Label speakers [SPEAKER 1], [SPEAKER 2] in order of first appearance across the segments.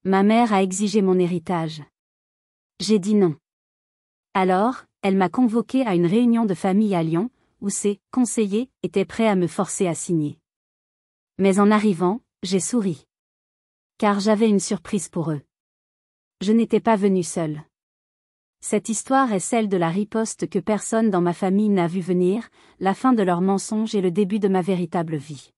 [SPEAKER 1] Ma mère a exigé mon héritage. J'ai dit non. Alors, elle m'a convoqué à une réunion de famille à Lyon, où ses conseillers étaient prêts à me forcer à signer. Mais en arrivant, j'ai souri. Car j'avais une surprise pour eux. Je n'étais pas venue seule. Cette histoire est celle de la riposte que personne dans ma famille n'a vu venir, la fin de leurs mensonges et le début de ma véritable vie.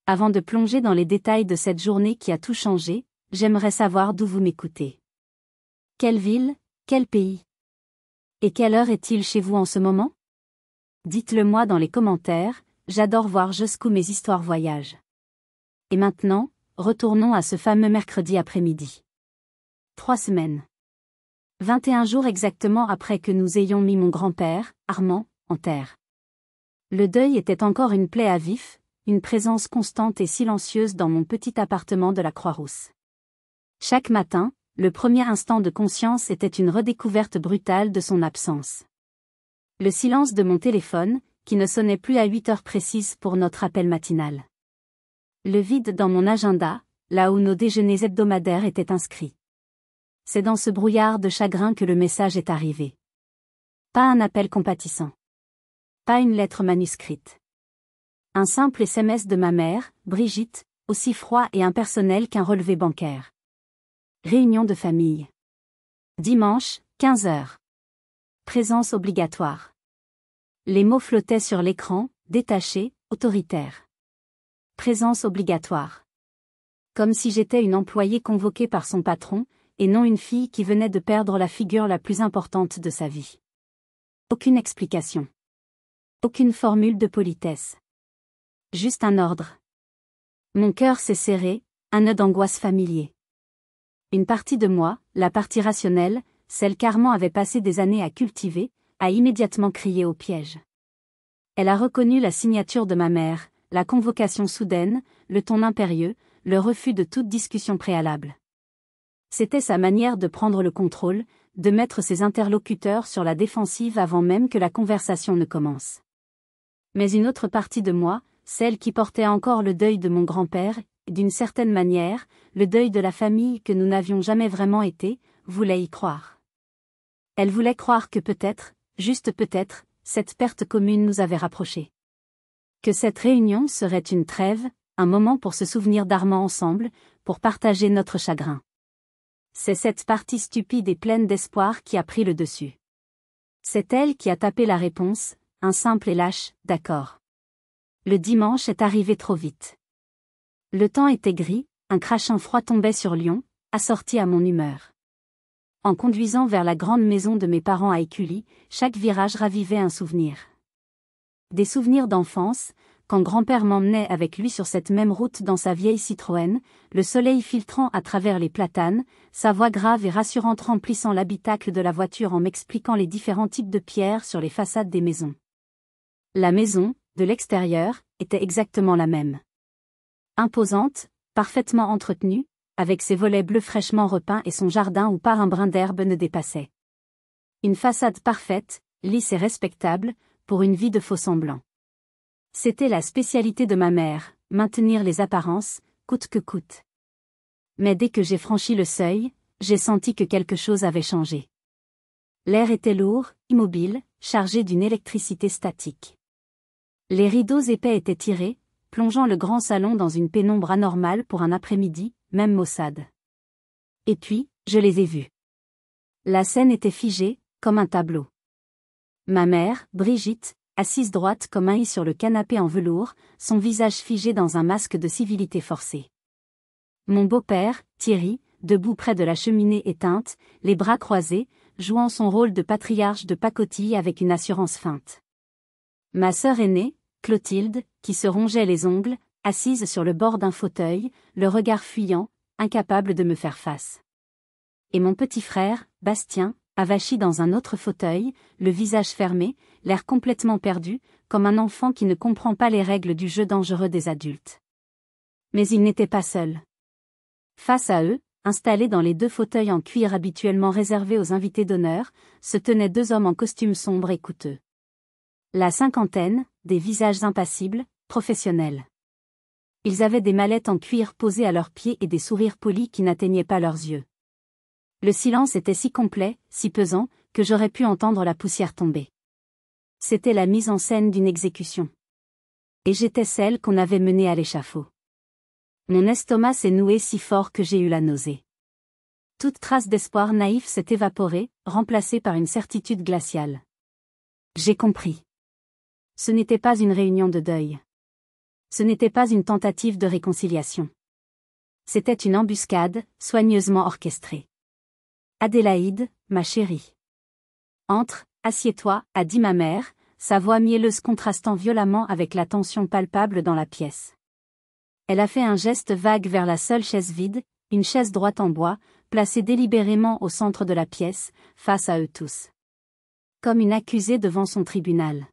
[SPEAKER 1] Avant de plonger dans les détails de cette journée qui a tout changé, j'aimerais savoir d'où vous m'écoutez. Quelle ville, quel pays? Et quelle heure est-il chez vous en ce moment? Dites-le moi dans les commentaires, j'adore voir jusqu'où mes histoires voyagent. Et maintenant, retournons à ce fameux mercredi après-midi. 3 semaines. 21 jours exactement après que nous ayons mis mon grand-père, Armand, en terre. Le deuil était encore une plaie à vif, une présence constante et silencieuse dans mon petit appartement de la Croix-Rousse. Chaque matin, le premier instant de conscience était une redécouverte brutale de son absence. Le silence de mon téléphone, qui ne sonnait plus à 8 heures précises pour notre appel matinal. Le vide dans mon agenda, là où nos déjeuners hebdomadaires étaient inscrits. C'est dans ce brouillard de chagrin que le message est arrivé. Pas un appel compatissant. Pas une lettre manuscrite. Un simple SMS de ma mère, Brigitte, aussi froid et impersonnel qu'un relevé bancaire. Réunion de famille. Dimanche, 15 heures. Présence obligatoire. Les mots flottaient sur l'écran, détachés, autoritaires. Présence obligatoire. Comme si j'étais une employée convoquée par son patron, et non une fille qui venait de perdre la figure la plus importante de sa vie. Aucune explication. Aucune formule de politesse. Juste un ordre. Mon cœur s'est serré, un nœud d'angoisse familier. Une partie de moi, la partie rationnelle, celle qu'Armand avait passé des années à cultiver, a immédiatement crié au piège. Elle a reconnu la signature de ma mère, la convocation soudaine, le ton impérieux, le refus de toute discussion préalable. C'était sa manière de prendre le contrôle, de mettre ses interlocuteurs sur la défensive avant même que la conversation ne commence. Mais une autre partie de moi, celle qui portait encore le deuil de mon grand-père, et d'une certaine manière, le deuil de la famille que nous n'avions jamais vraiment été, voulait y croire. Elle voulait croire que peut-être, juste peut-être, cette perte commune nous avait rapprochés. Que cette réunion serait une trêve, un moment pour se souvenir d'Armand ensemble, pour partager notre chagrin. C'est cette partie stupide et pleine d'espoir qui a pris le dessus. C'est elle qui a tapé la réponse, un simple et lâche « d'accord ». Le dimanche est arrivé trop vite. Le temps était gris, un crachin froid tombait sur Lyon, assorti à mon humeur. En conduisant vers la grande maison de mes parents à Écully, chaque virage ravivait un souvenir. Des souvenirs d'enfance, quand grand-père m'emmenait avec lui sur cette même route dans sa vieille Citroën, le soleil filtrant à travers les platanes, sa voix grave et rassurante remplissant l'habitacle de la voiture en m'expliquant les différents types de pierres sur les façades des maisons. La maison, de l'extérieur, était exactement la même. Imposante, parfaitement entretenue, avec ses volets bleus fraîchement repeints et son jardin où pas un brin d'herbe ne dépassait. Une façade parfaite, lisse et respectable, pour une vie de faux-semblants. C'était la spécialité de ma mère, maintenir les apparences, coûte que coûte. Mais dès que j'ai franchi le seuil, j'ai senti que quelque chose avait changé. L'air était lourd, immobile, chargé d'une électricité statique. Les rideaux épais étaient tirés, plongeant le grand salon dans une pénombre anormale pour un après-midi, même maussade. Et puis, je les ai vus. La scène était figée, comme un tableau. Ma mère, Brigitte, assise droite comme un i sur le canapé en velours, son visage figé dans un masque de civilité forcée. Mon beau-père, Thierry, debout près de la cheminée éteinte, les bras croisés, jouant son rôle de patriarche de pacotille avec une assurance feinte. Ma sœur aînée, Clotilde, qui se rongeait les ongles, assise sur le bord d'un fauteuil, le regard fuyant, incapable de me faire face. Et mon petit frère, Bastien, avachi dans un autre fauteuil, le visage fermé, l'air complètement perdu, comme un enfant qui ne comprend pas les règles du jeu dangereux des adultes. Mais il n'était pas seul. Face à eux, installés dans les 2 fauteuils en cuir habituellement réservés aux invités d'honneur, se tenaient 2 hommes en costume sombre et coûteux. La cinquantaine, des visages impassibles, professionnels. Ils avaient des mallettes en cuir posées à leurs pieds et des sourires polis qui n'atteignaient pas leurs yeux. Le silence était si complet, si pesant, que j'aurais pu entendre la poussière tomber. C'était la mise en scène d'une exécution. Et j'étais celle qu'on avait menée à l'échafaud. Mon estomac s'est noué si fort que j'ai eu la nausée. Toute trace d'espoir naïf s'est évaporée, remplacée par une certitude glaciale. J'ai compris. Ce n'était pas une réunion de deuil. Ce n'était pas une tentative de réconciliation. C'était une embuscade, soigneusement orchestrée. Adélaïde, ma chérie. Entre, assieds-toi, a dit ma mère, sa voix mielleuse contrastant violemment avec la tension palpable dans la pièce. Elle a fait un geste vague vers la seule chaise vide, une chaise droite en bois, placée délibérément au centre de la pièce, face à eux tous. Comme une accusée devant son tribunal.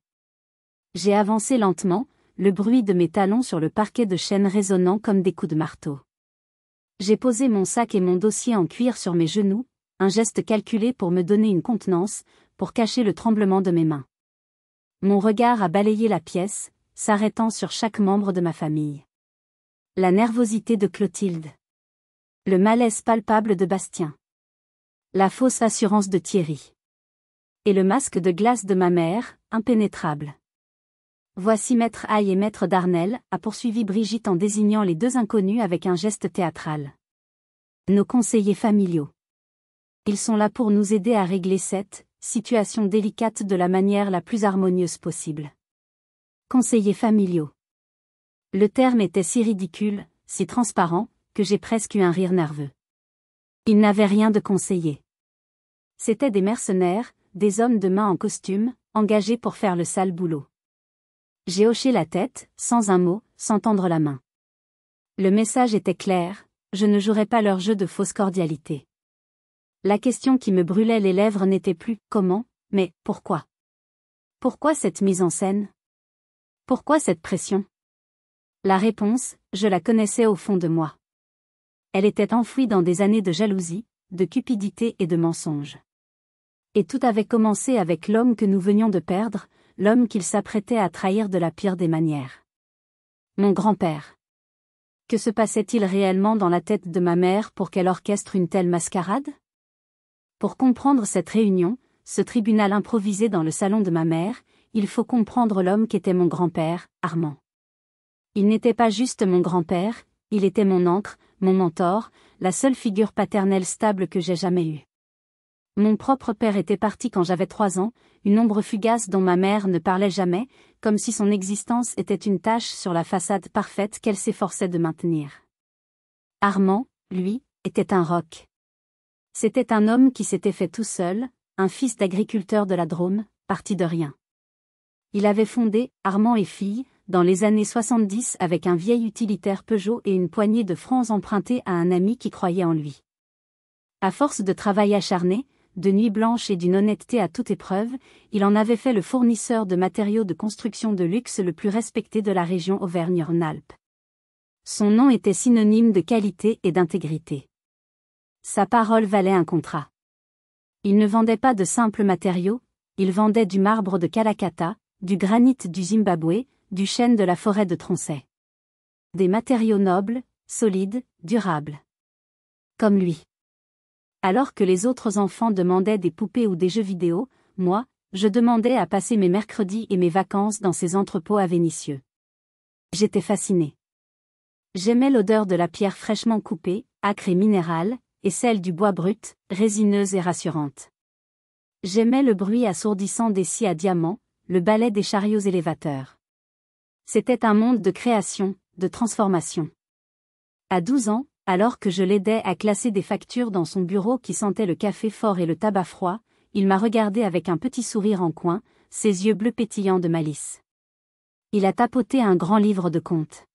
[SPEAKER 1] J'ai avancé lentement, le bruit de mes talons sur le parquet de chêne résonnant comme des coups de marteau. J'ai posé mon sac et mon dossier en cuir sur mes genoux, un geste calculé pour me donner une contenance, pour cacher le tremblement de mes mains. Mon regard a balayé la pièce, s'arrêtant sur chaque membre de ma famille. La nervosité de Clotilde. Le malaise palpable de Bastien. La fausse assurance de Thierry. Et le masque de glace de ma mère, impénétrable. Voici Maître Aïe et Maître Darnel, a poursuivi Brigitte en désignant les deux inconnus avec un geste théâtral. Nos conseillers familiaux. Ils sont là pour nous aider à régler cette situation délicate de la manière la plus harmonieuse possible. Conseillers familiaux. Le terme était si ridicule, si transparent, que j'ai presque eu un rire nerveux. Ils n'avaient rien de conseiller. C'étaient des mercenaires, des hommes de main en costume, engagés pour faire le sale boulot. J'ai hoché la tête, sans un mot, sans tendre la main. Le message était clair, je ne jouerais pas leur jeu de fausse cordialité. La question qui me brûlait les lèvres n'était plus « comment ?» mais « pourquoi ?» Pourquoi cette mise en scène ? Pourquoi cette pression ? La réponse, je la connaissais au fond de moi. Elle était enfouie dans des années de jalousie, de cupidité et de mensonges. Et tout avait commencé avec l'homme que nous venions de perdre, l'homme qu'il s'apprêtait à trahir de la pire des manières. Mon grand-père. Que se passait-il réellement dans la tête de ma mère pour qu'elle orchestre une telle mascarade ? Pour comprendre cette réunion, ce tribunal improvisé dans le salon de ma mère, il faut comprendre l'homme qu'était mon grand-père, Armand. Il n'était pas juste mon grand-père, il était mon ancre, mon mentor, la seule figure paternelle stable que j'ai jamais eue. Mon propre père était parti quand j'avais 3 ans, une ombre fugace dont ma mère ne parlait jamais, comme si son existence était une tache sur la façade parfaite qu'elle s'efforçait de maintenir. Armand, lui, était un roc. C'était un homme qui s'était fait tout seul, un fils d'agriculteur de la Drôme, parti de rien. Il avait fondé Armand et Filles, dans les années 70 avec un vieil utilitaire Peugeot et une poignée de francs empruntés à un ami qui croyait en lui. À force de travail acharné, de nuits blanches et d'une honnêteté à toute épreuve, il en avait fait le fournisseur de matériaux de construction de luxe le plus respecté de la région Auvergne-Rhône-Alpes. Son nom était synonyme de qualité et d'intégrité. Sa parole valait un contrat. Il ne vendait pas de simples matériaux, il vendait du marbre de Calacata, du granit du Zimbabwe, du chêne de la forêt de Tronchet. Des matériaux nobles, solides, durables. Comme lui. Alors que les autres enfants demandaient des poupées ou des jeux vidéo, moi, je demandais à passer mes mercredis et mes vacances dans ces entrepôts à Vénissieux. J'étais fascinée. J'aimais l'odeur de la pierre fraîchement coupée, âcre et minérale, et celle du bois brut, résineuse et rassurante. J'aimais le bruit assourdissant des scies à diamants, le balai des chariots élévateurs. C'était un monde de création, de transformation. À 12 ans, alors que je l'aidais à classer des factures dans son bureau qui sentait le café fort et le tabac froid, il m'a regardé avec un petit sourire en coin, ses yeux bleus pétillants de malice. Il a tapoté un grand livre de comptes.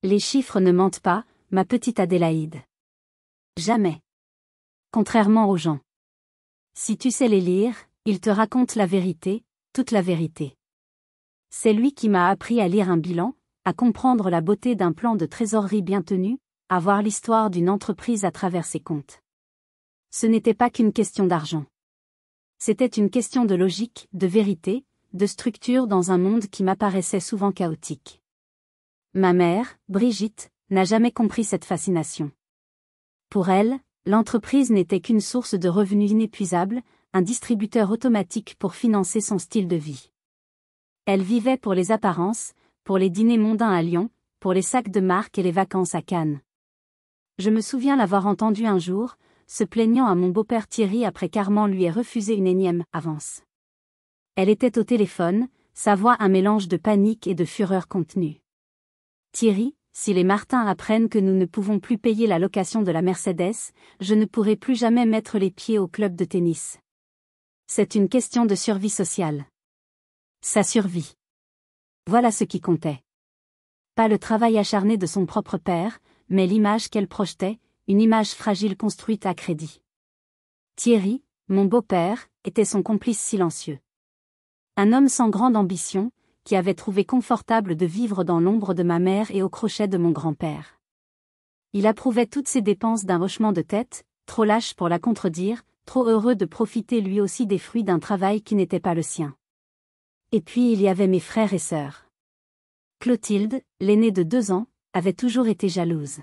[SPEAKER 1] Les chiffres ne mentent pas, ma petite Adélaïde. Jamais. Contrairement aux gens. Si tu sais les lire, ils te racontent la vérité, toute la vérité. C'est lui qui m'a appris à lire un bilan, à comprendre la beauté d'un plan de trésorerie bien tenu, à voir l'histoire d'une entreprise à travers ses comptes. Ce n'était pas qu'une question d'argent. C'était une question de logique, de vérité, de structure dans un monde qui m'apparaissait souvent chaotique. Ma mère, Brigitte, n'a jamais compris cette fascination. Pour elle, l'entreprise n'était qu'une source de revenus inépuisable, un distributeur automatique pour financer son style de vie. Elle vivait pour les apparences, pour les dîners mondains à Lyon, pour les sacs de marque et les vacances à Cannes. Je me souviens l'avoir entendue un jour, se plaignant à mon beau-père Thierry après qu'Armand lui ait refusé une énième avance. Elle était au téléphone, sa voix un mélange de panique et de fureur contenue. Thierry, si les Martin apprennent que nous ne pouvons plus payer la location de la Mercedes, je ne pourrai plus jamais mettre les pieds au club de tennis. C'est une question de survie sociale. Sa survie. Voilà ce qui comptait. Pas le travail acharné de son propre père, mais l'image qu'elle projetait, une image fragile construite à crédit. Thierry, mon beau-père, était son complice silencieux. Un homme sans grande ambition, qui avait trouvé confortable de vivre dans l'ombre de ma mère et au crochet de mon grand-père. Il approuvait toutes ses dépenses d'un hochement de tête, trop lâche pour la contredire, trop heureux de profiter lui aussi des fruits d'un travail qui n'était pas le sien. Et puis il y avait mes frères et sœurs. Clotilde, l'aînée de 2 ans, avait toujours été jalouse.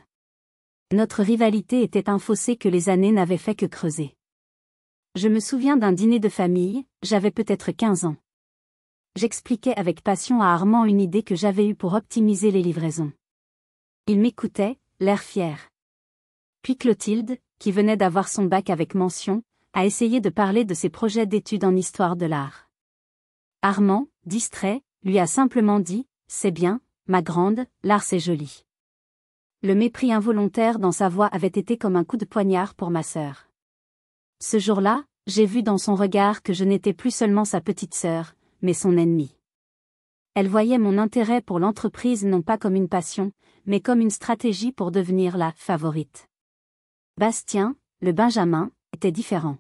[SPEAKER 1] Notre rivalité était un fossé que les années n'avaient fait que creuser. Je me souviens d'un dîner de famille, j'avais peut-être 15 ans. J'expliquais avec passion à Armand une idée que j'avais eue pour optimiser les livraisons. Il m'écoutait, l'air fier. Puis Clotilde, qui venait d'avoir son bac avec mention, a essayé de parler de ses projets d'études en histoire de l'art. Armand, distrait, lui a simplement dit « C'est bien, ma grande, l'art c'est joli ». Le mépris involontaire dans sa voix avait été comme un coup de poignard pour ma sœur. Ce jour-là, j'ai vu dans son regard que je n'étais plus seulement sa petite sœur, mais son ennemie. Elle voyait mon intérêt pour l'entreprise non pas comme une passion, mais comme une stratégie pour devenir la favorite. Bastien, le Benjamin, était différent.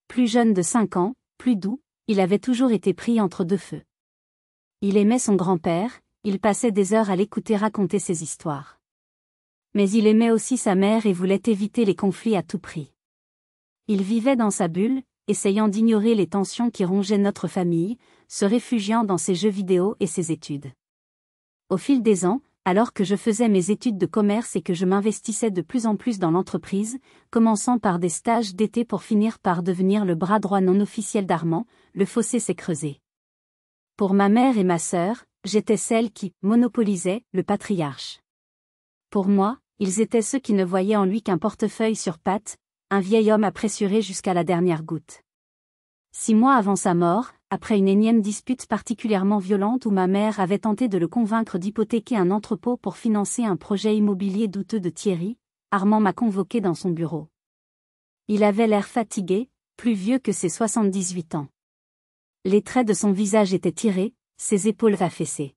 [SPEAKER 1] Plus jeune de 5 ans, plus doux, il avait toujours été pris entre deux feux. Il aimait son grand-père, il passait des heures à l'écouter raconter ses histoires. Mais il aimait aussi sa mère et voulait éviter les conflits à tout prix. Il vivait dans sa bulle, essayant d'ignorer les tensions qui rongeaient notre famille, se réfugiant dans ses jeux vidéo et ses études. Au fil des ans, alors que je faisais mes études de commerce et que je m'investissais de plus en plus dans l'entreprise, commençant par des stages d'été pour finir par devenir le bras droit non officiel d'Armand, le fossé s'est creusé. Pour ma mère et ma sœur, j'étais celle qui monopolisait le patriarche. Pour moi, ils étaient ceux qui ne voyaient en lui qu'un portefeuille sur pattes, un vieil homme appressuré jusqu'à la dernière goutte. 6 mois avant sa mort, après une énième dispute particulièrement violente où ma mère avait tenté de le convaincre d'hypothéquer un entrepôt pour financer un projet immobilier douteux de Thierry, Armand m'a convoqué dans son bureau. Il avait l'air fatigué, plus vieux que ses 78 ans. Les traits de son visage étaient tirés, ses épaules affaissées.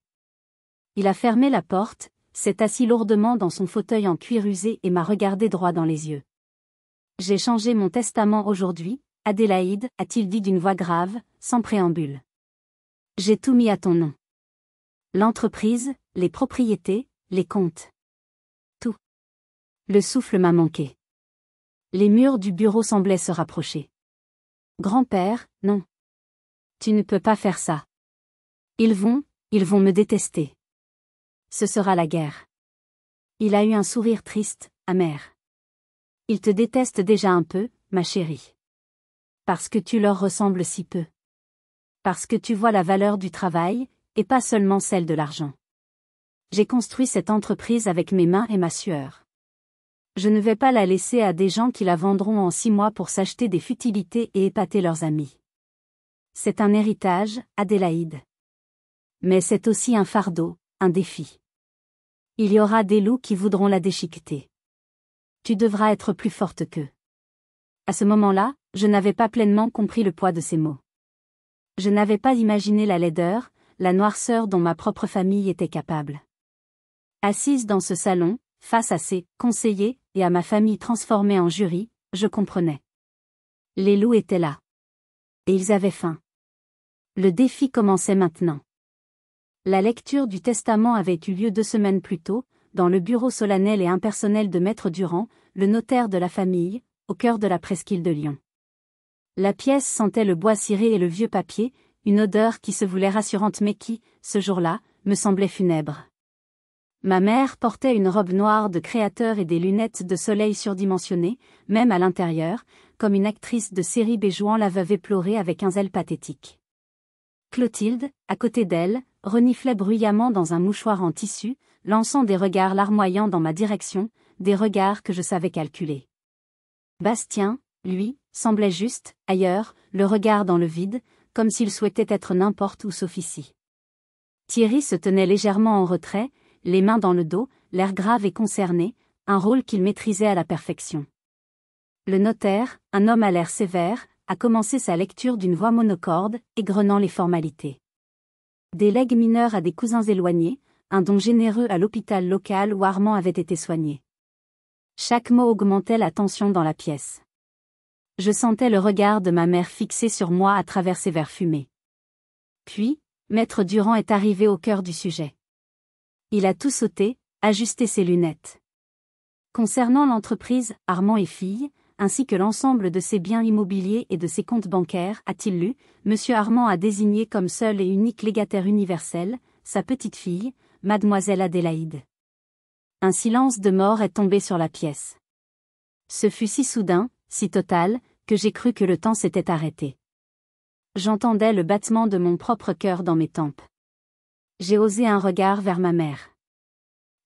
[SPEAKER 1] Il a fermé la porte, s'est assis lourdement dans son fauteuil en cuir usé et m'a regardé droit dans les yeux. « J'ai changé mon testament aujourd'hui, Adélaïde, a-t-il dit d'une voix grave, sans préambule. J'ai tout mis à ton nom. L'entreprise, les propriétés, les comptes. Tout. Le souffle m'a manqué. Les murs du bureau semblaient se rapprocher. Grand-père, non. Tu ne peux pas faire ça. Ils vont me détester. Ce sera la guerre. Il a eu un sourire triste, amer. Ils te détestent déjà un peu, ma chérie. Parce que tu leur ressembles si peu. Parce que tu vois la valeur du travail, et pas seulement celle de l'argent. J'ai construit cette entreprise avec mes mains et ma sueur. Je ne vais pas la laisser à des gens qui la vendront en 6 mois pour s'acheter des futilités et épater leurs amis. C'est un héritage, Adélaïde. Mais c'est aussi un fardeau, un défi. Il y aura des loups qui voudront la déchiqueter. Tu devras être plus forte qu'eux. À ce moment-là, je n'avais pas pleinement compris le poids de ces mots. Je n'avais pas imaginé la laideur, la noirceur dont ma propre famille était capable. Assise dans ce salon, face à ses conseillers et à ma famille transformée en jury, je comprenais. Les loups étaient là. Et ils avaient faim. Le défi commençait maintenant. La lecture du testament avait eu lieu 2 semaines plus tôt, dans le bureau solennel et impersonnel de Maître Durand, le notaire de la famille, au cœur de la presqu'île de Lyon. La pièce sentait le bois ciré et le vieux papier, une odeur qui se voulait rassurante mais qui, ce jour-là, me semblait funèbre. Ma mère portait une robe noire de créateur et des lunettes de soleil surdimensionnées, même à l'intérieur, comme une actrice de série B jouant la veuve éplorée avec un zèle pathétique. Clotilde, à côté d'elle, reniflait bruyamment dans un mouchoir en tissu, lançant des regards larmoyants dans ma direction, des regards que je savais calculer. Bastien, lui, semblait juste, ailleurs, le regard dans le vide, comme s'il souhaitait être n'importe où sauf ici. Thierry se tenait légèrement en retrait, les mains dans le dos, l'air grave et concerné, un rôle qu'il maîtrisait à la perfection. Le notaire, un homme à l'air sévère, a commencé sa lecture d'une voix monocorde, égrenant les formalités. Des legs mineurs à des cousins éloignés, un don généreux à l'hôpital local où Armand avait été soigné. Chaque mot augmentait la tension dans la pièce. Je sentais le regard de ma mère fixé sur moi à travers ses verres fumés. Puis, Maître Durand est arrivé au cœur du sujet. Il a tout sauté, ajusté ses lunettes. Concernant l'entreprise Armand et Filles, ainsi que l'ensemble de ses biens immobiliers et de ses comptes bancaires, a-t-il lu, M. Armand a désigné comme seul et unique légataire universel, sa petite-fille, Mademoiselle Adélaïde. Un silence de mort est tombé sur la pièce. Ce fut si soudain, si total, que j'ai cru que le temps s'était arrêté. J'entendais le battement de mon propre cœur dans mes tempes. J'ai osé un regard vers ma mère.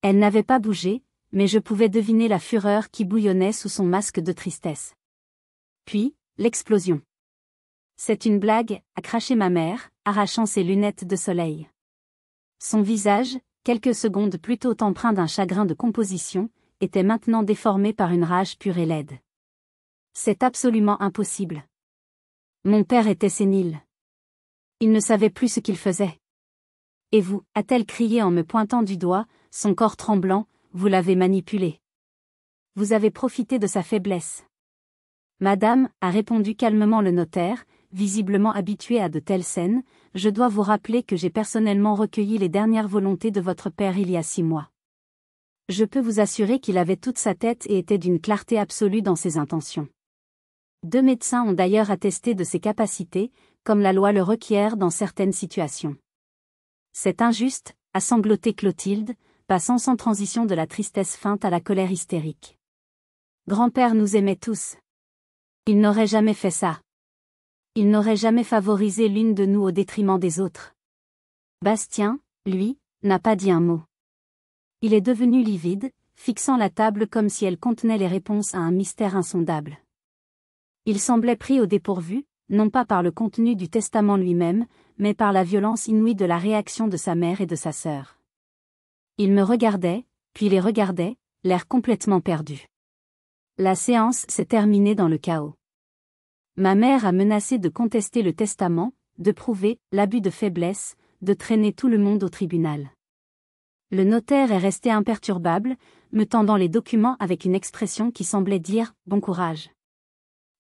[SPEAKER 1] Elle n'avait pas bougé, mais je pouvais deviner la fureur qui bouillonnait sous son masque de tristesse. Puis, l'explosion. C'est une blague, a craché ma mère, arrachant ses lunettes de soleil. Son visage, quelques secondes plus tôt empreint d'un chagrin de composition, était maintenant déformé par une rage pure et laide. C'est absolument impossible. Mon père était sénile. Il ne savait plus ce qu'il faisait. Et vous, a-t-elle crié en me pointant du doigt, son corps tremblant, vous l'avez manipulé. Vous avez profité de sa faiblesse. Madame, a répondu calmement le notaire, visiblement habitué à de telles scènes, je dois vous rappeler que j'ai personnellement recueilli les dernières volontés de votre père il y a 6 mois. Je peux vous assurer qu'il avait toute sa tête et était d'une clarté absolue dans ses intentions. 2 médecins ont d'ailleurs attesté de ses capacités, comme la loi le requiert dans certaines situations. C'est injuste, a sangloté Clotilde, passant sans transition de la tristesse feinte à la colère hystérique. Grand-père nous aimait tous. Il n'aurait jamais fait ça. Il n'aurait jamais favorisé l'une de nous au détriment des autres. Bastien, lui, n'a pas dit un mot. Il est devenu livide, fixant la table comme si elle contenait les réponses à un mystère insondable. Il semblait pris au dépourvu, non pas par le contenu du testament lui-même, mais par la violence inouïe de la réaction de sa mère et de sa sœur. Il me regardait, puis les regardait, l'air complètement perdu. La séance s'est terminée dans le chaos. Ma mère a menacé de contester le testament, de prouver l'abus de faiblesse, de traîner tout le monde au tribunal. Le notaire est resté imperturbable, me tendant les documents avec une expression qui semblait dire « bon courage ».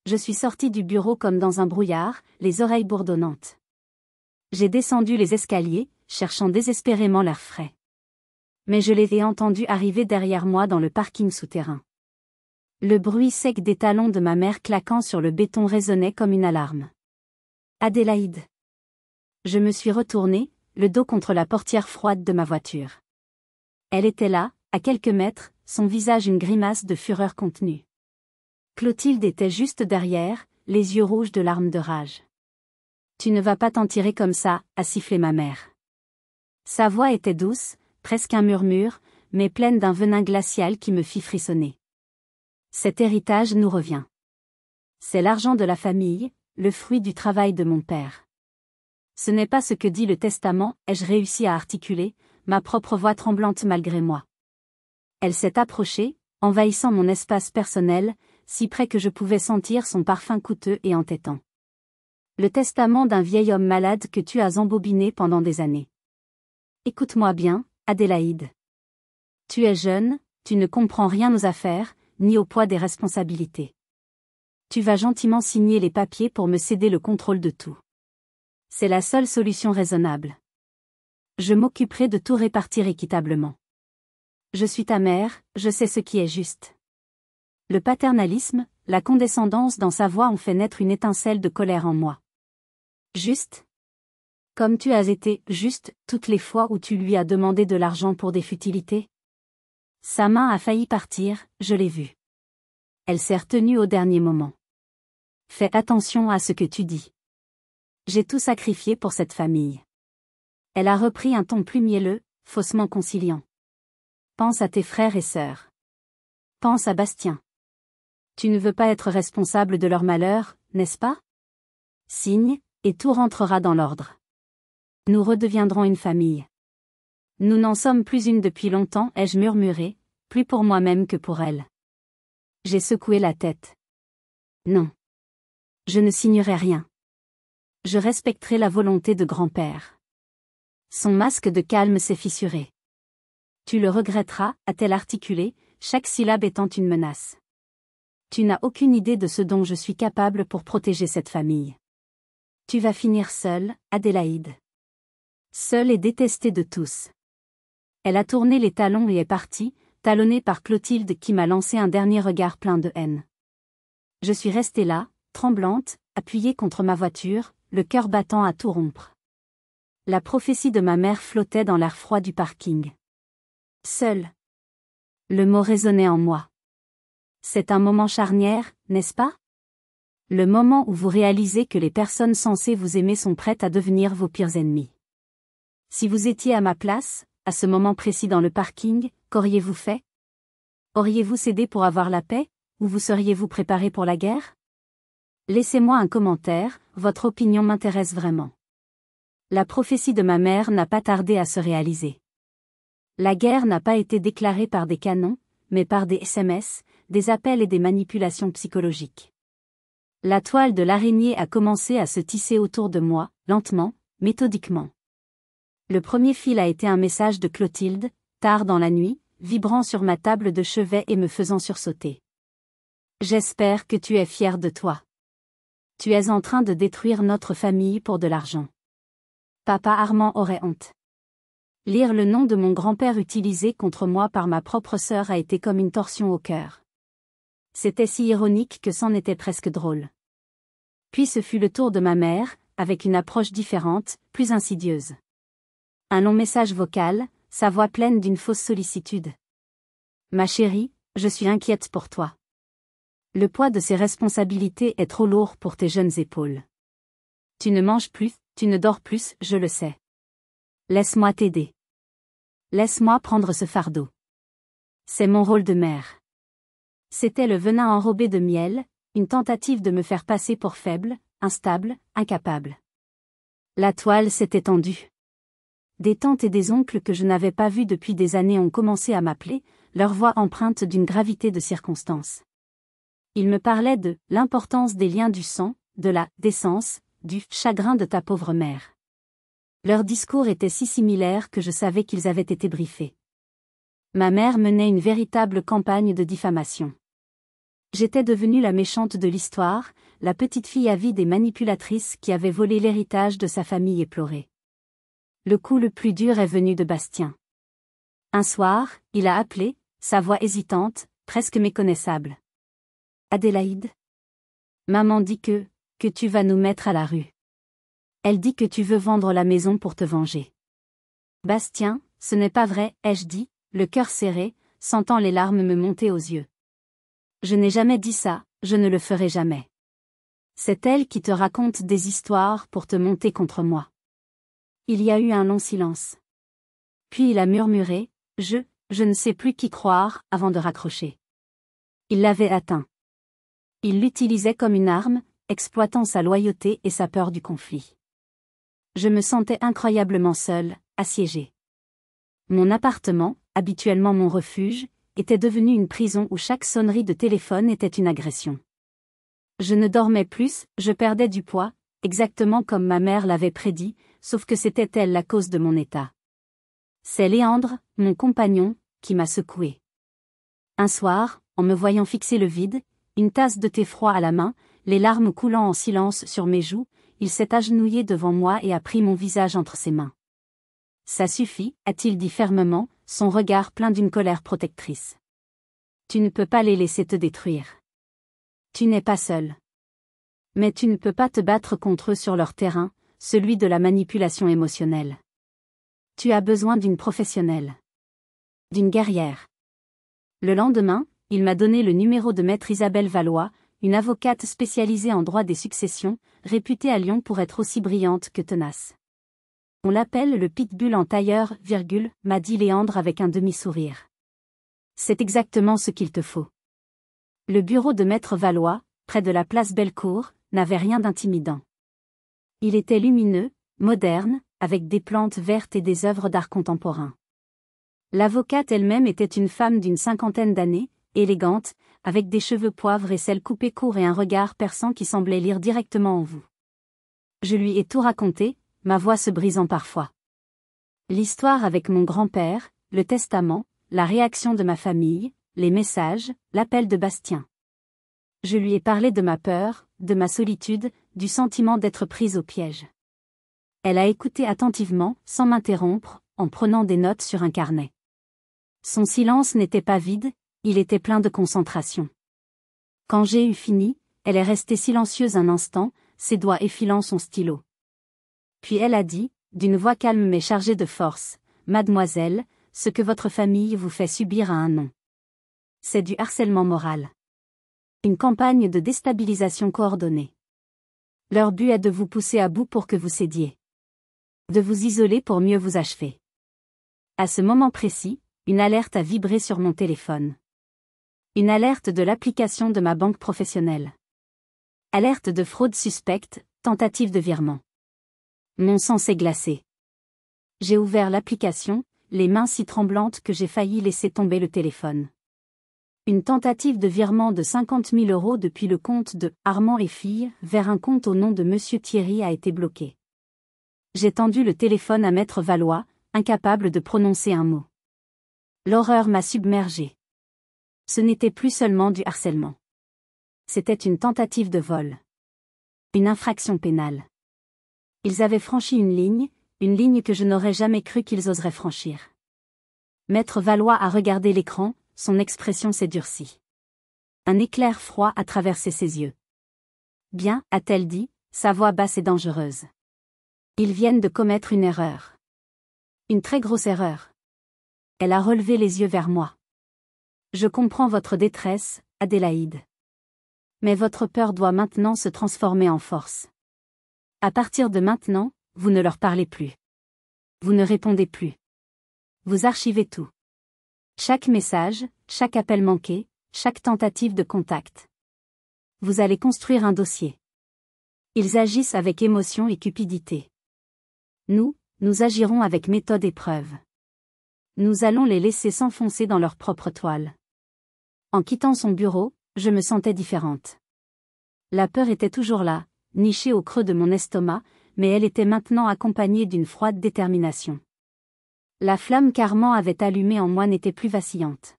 [SPEAKER 1] Je suis sortie du bureau comme dans un brouillard, les oreilles bourdonnantes. J'ai descendu les escaliers, cherchant désespérément l'air frais. Mais je les ai entendus arriver derrière moi dans le parking souterrain. Le bruit sec des talons de ma mère claquant sur le béton résonnait comme une alarme. Adélaïde. Je me suis retournée, le dos contre la portière froide de ma voiture. Elle était là, à quelques mètres, son visage une grimace de fureur contenue. Clotilde était juste derrière, les yeux rouges de larmes de rage. Tu ne vas pas t'en tirer comme ça, a sifflé ma mère. Sa voix était douce, presque un murmure, mais pleine d'un venin glacial qui me fit frissonner. Cet héritage nous revient. C'est l'argent de la famille, le fruit du travail de mon père. Ce n'est pas ce que dit le testament, ai-je réussi à articuler, ma propre voix tremblante malgré moi. Elle s'est approchée, envahissant mon espace personnel, si près que je pouvais sentir son parfum coûteux et entêtant. Le testament d'un vieil homme malade que tu as embobiné pendant des années. Écoute-moi bien, Adélaïde. Tu es jeune, tu ne comprends rien aux affaires, ni au poids des responsabilités. Tu vas gentiment signer les papiers pour me céder le contrôle de tout. C'est la seule solution raisonnable. Je m'occuperai de tout répartir équitablement. Je suis ta mère, je sais ce qui est juste. Le paternalisme, la condescendance dans sa voix ont fait naître une étincelle de colère en moi. Juste ? Comme tu as été juste toutes les fois où tu lui as demandé de l'argent pour des futilités. Sa main a failli partir, je l'ai vue. Elle s'est retenue au dernier moment. Fais attention à ce que tu dis. J'ai tout sacrifié pour cette famille. Elle a repris un ton plus mielleux, faussement conciliant. Pense à tes frères et sœurs. Pense à Bastien. Tu ne veux pas être responsable de leur malheur, n'est-ce pas? Signe, et tout rentrera dans l'ordre. Nous redeviendrons une famille. Nous n'en sommes plus une depuis longtemps, ai-je murmuré, plus pour moi-même que pour elle. J'ai secoué la tête. Non. Je ne signerai rien. Je respecterai la volonté de grand-père. Son masque de calme s'est fissuré. Tu le regretteras, a-t-elle articulé, chaque syllabe étant une menace. Tu n'as aucune idée de ce dont je suis capable pour protéger cette famille. Tu vas finir seule, Adélaïde. Seule et détestée de tous. Elle a tourné les talons et est partie, talonnée par Clotilde qui m'a lancé un dernier regard plein de haine. Je suis restée là, tremblante, appuyée contre ma voiture, le cœur battant à tout rompre. La prophétie de ma mère flottait dans l'air froid du parking. Seule. Le mot résonnait en moi. C'est un moment charnière, n'est-ce pas? Le moment où vous réalisez que les personnes censées vous aimer sont prêtes à devenir vos pires ennemis. Si vous étiez à ma place, à ce moment précis dans le parking, qu'auriez-vous fait? Auriez-vous cédé pour avoir la paix, ou vous seriez-vous préparé pour la guerre? Laissez-moi un commentaire, votre opinion m'intéresse vraiment. La prophétie de ma mère n'a pas tardé à se réaliser. La guerre n'a pas été déclarée par des canons, mais par des SMS, des appels et des manipulations psychologiques. La toile de l'araignée a commencé à se tisser autour de moi, lentement, méthodiquement. Le premier fil a été un message de Clotilde, tard dans la nuit, vibrant sur ma table de chevet et me faisant sursauter. J'espère que tu es fier de toi. Tu es en train de détruire notre famille pour de l'argent. Papa Armand aurait honte. Lire le nom de mon grand-père utilisé contre moi par ma propre sœur a été comme une torsion au cœur. C'était si ironique que c'en était presque drôle. Puis ce fut le tour de ma mère, avec une approche différente, plus insidieuse. Un long message vocal, sa voix pleine d'une fausse sollicitude. Ma chérie, je suis inquiète pour toi. Le poids de ces responsabilités est trop lourd pour tes jeunes épaules. Tu ne manges plus, tu ne dors plus, je le sais. Laisse-moi t'aider. Laisse-moi prendre ce fardeau. C'est mon rôle de mère. C'était le venin enrobé de miel, une tentative de me faire passer pour faible, instable, incapable. La toile s'est étendue. Des tantes et des oncles que je n'avais pas vus depuis des années ont commencé à m'appeler, leur voix empreinte d'une gravité de circonstance. Ils me parlaient de l'importance des liens du sang, de la décence, du chagrin de ta pauvre mère. Leurs discours étaient si similaires que je savais qu'ils avaient été briefés. Ma mère menait une véritable campagne de diffamation. J'étais devenue la méchante de l'histoire, la petite fille avide et manipulatrice qui avait volé l'héritage de sa famille éplorée. Le coup le plus dur est venu de Bastien. Un soir, il a appelé, sa voix hésitante, presque méconnaissable. Adélaïde? Maman dit que tu vas nous mettre à la rue. Elle dit que tu veux vendre la maison pour te venger. Bastien, ce n'est pas vrai, ai-je dit, le cœur serré, sentant les larmes me monter aux yeux. Je n'ai jamais dit ça, je ne le ferai jamais. C'est elle qui te raconte des histoires pour te monter contre moi. Il y a eu un long silence. Puis il a murmuré, je ne sais plus qui croire, avant de raccrocher. Il l'avait atteint. Il l'utilisait comme une arme, exploitant sa loyauté et sa peur du conflit. Je me sentais incroyablement seule, assiégée. Mon appartement, habituellement mon refuge, était devenu une prison où chaque sonnerie de téléphone était une agression. Je ne dormais plus, je perdais du poids, exactement comme ma mère l'avait prédit, sauf que c'était elle la cause de mon état. C'est Léandre, mon compagnon, qui m'a secouée. Un soir, en me voyant fixer le vide, une tasse de thé froid à la main, les larmes coulant en silence sur mes joues, il s'est agenouillé devant moi et a pris mon visage entre ses mains. Ça suffit, a-t-il dit fermement, son regard plein d'une colère protectrice. Tu ne peux pas les laisser te détruire. Tu n'es pas seul. Mais tu ne peux pas te battre contre eux sur leur terrain, celui de la manipulation émotionnelle. Tu as besoin d'une professionnelle. D'une guerrière. Le lendemain, il m'a donné le numéro de maître Isabelle Valois, une avocate spécialisée en droit des successions, réputée à Lyon pour être aussi brillante que tenace. On l'appelle le pitbull en tailleur, m'a dit Léandre avec un demi-sourire. C'est exactement ce qu'il te faut. Le bureau de maître Valois, près de la place Bellecour, n'avait rien d'intimidant. Il était lumineux, moderne, avec des plantes vertes et des œuvres d'art contemporain. L'avocate elle-même était une femme d'une 50aine d'années, élégante, avec des cheveux poivre et cils coupés courts et un regard perçant qui semblait lire directement en vous. Je lui ai tout raconté, ma voix se brisant parfois. L'histoire avec mon grand-père, le testament, la réaction de ma famille, les messages, l'appel de Bastien. Je lui ai parlé de ma peur, de ma solitude, du sentiment d'être prise au piège. Elle a écouté attentivement, sans m'interrompre, en prenant des notes sur un carnet. Son silence n'était pas vide, il était plein de concentration. Quand j'ai eu fini, elle est restée silencieuse un instant, ses doigts effilant son stylo. Puis elle a dit, d'une voix calme mais chargée de force, « Mademoiselle, ce que votre famille vous fait subir a un nom. C'est du harcèlement moral. Une campagne de déstabilisation coordonnée. Leur but est de vous pousser à bout pour que vous cédiez. De vous isoler pour mieux vous achever. » À ce moment précis, une alerte a vibré sur mon téléphone. Une alerte de l'application de ma banque professionnelle. Alerte de fraude suspecte, tentative de virement. Mon sang s'est glacé. J'ai ouvert l'application, les mains si tremblantes que j'ai failli laisser tomber le téléphone. Une tentative de virement de 50 000 € depuis le compte de Armand et Filles vers un compte au nom de Monsieur Thierry a été bloqué. J'ai tendu le téléphone à maître Valois, incapable de prononcer un mot. L'horreur m'a submergé. Ce n'était plus seulement du harcèlement. C'était une tentative de vol. Une infraction pénale. Ils avaient franchi une ligne que je n'aurais jamais cru qu'ils oseraient franchir. Maître Valois a regardé l'écran, son expression s'est durcie. Un éclair froid a traversé ses yeux. Bien, a-t-elle dit, sa voix basse et dangereuse. Ils viennent de commettre une erreur. Une très grosse erreur. Elle a relevé les yeux vers moi. Je comprends votre détresse, Adélaïde. Mais votre peur doit maintenant se transformer en force. À partir de maintenant, vous ne leur parlez plus. Vous ne répondez plus. Vous archivez tout. Chaque message, chaque appel manqué, chaque tentative de contact. Vous allez construire un dossier. Ils agissent avec émotion et cupidité. Nous agirons avec méthode et preuve. Nous allons les laisser s'enfoncer dans leur propre toile. En quittant son bureau, je me sentais différente. La peur était toujours là, nichée au creux de mon estomac, mais elle était maintenant accompagnée d'une froide détermination. La flamme qu'Armand avait allumée en moi n'était plus vacillante.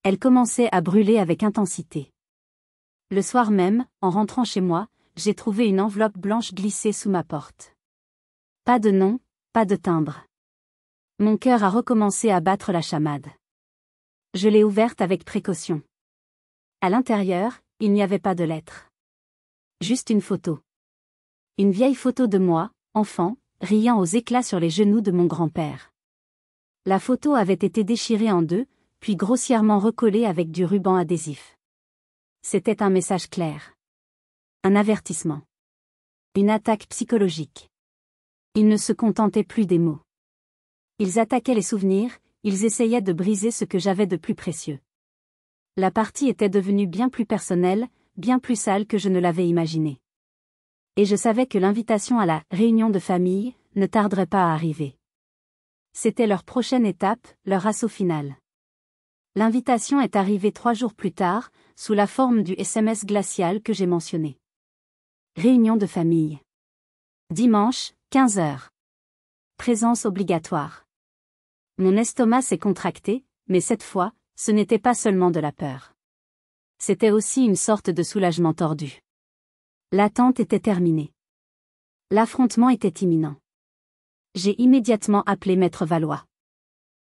[SPEAKER 1] Elle commençait à brûler avec intensité. Le soir même, en rentrant chez moi, j'ai trouvé une enveloppe blanche glissée sous ma porte. Pas de nom, pas de timbre. Mon cœur a recommencé à battre la chamade. Je l'ai ouverte avec précaution. À l'intérieur, il n'y avait pas de lettre. Juste une photo. Une vieille photo de moi, enfant, riant aux éclats sur les genoux de mon grand-père. La photo avait été déchirée en deux, puis grossièrement recollée avec du ruban adhésif. C'était un message clair. Un avertissement. Une attaque psychologique. Ils ne se contentaient plus des mots. Ils attaquaient les souvenirs, ils essayaient de briser ce que j'avais de plus précieux. La partie était devenue bien plus personnelle, bien plus sale que je ne l'avais imaginé. Et je savais que l'invitation à la réunion de famille ne tarderait pas à arriver. C'était leur prochaine étape, leur assaut final. L'invitation est arrivée 3 jours plus tard, sous la forme du SMS glacial que j'ai mentionné. Réunion de famille. Dimanche, 15 h. Présence obligatoire. Mon estomac s'est contracté, mais cette fois, ce n'était pas seulement de la peur. C'était aussi une sorte de soulagement tordu. L'attente était terminée. L'affrontement était imminent. J'ai immédiatement appelé maître Valois.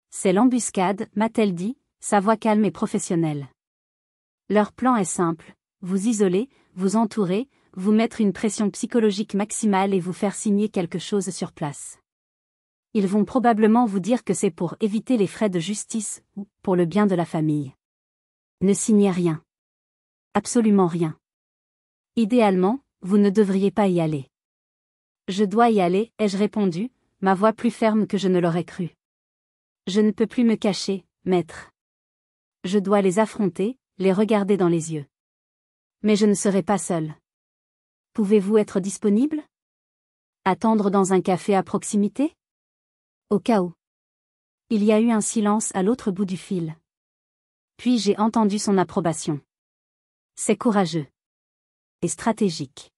[SPEAKER 1] C'est l'embuscade, m'a-t-elle dit, sa voix calme et professionnelle. Leur plan est simple, vous isoler, vous entourer, vous mettre une pression psychologique maximale et vous faire signer quelque chose sur place. Ils vont probablement vous dire que c'est pour éviter les frais de justice ou pour le bien de la famille. Ne signez rien. Absolument rien. Idéalement, vous ne devriez pas y aller. Je dois y aller, ai-je répondu, ma voix plus ferme que je ne l'aurais cru. Je ne peux plus me cacher, maître. Je dois les affronter, les regarder dans les yeux. Mais je ne serai pas seule. Pouvez-vous être disponible? Attendre dans un café à proximité? Au cas où. Il y a eu un silence à l'autre bout du fil. Puis j'ai entendu son approbation. C'est courageux. Et stratégique.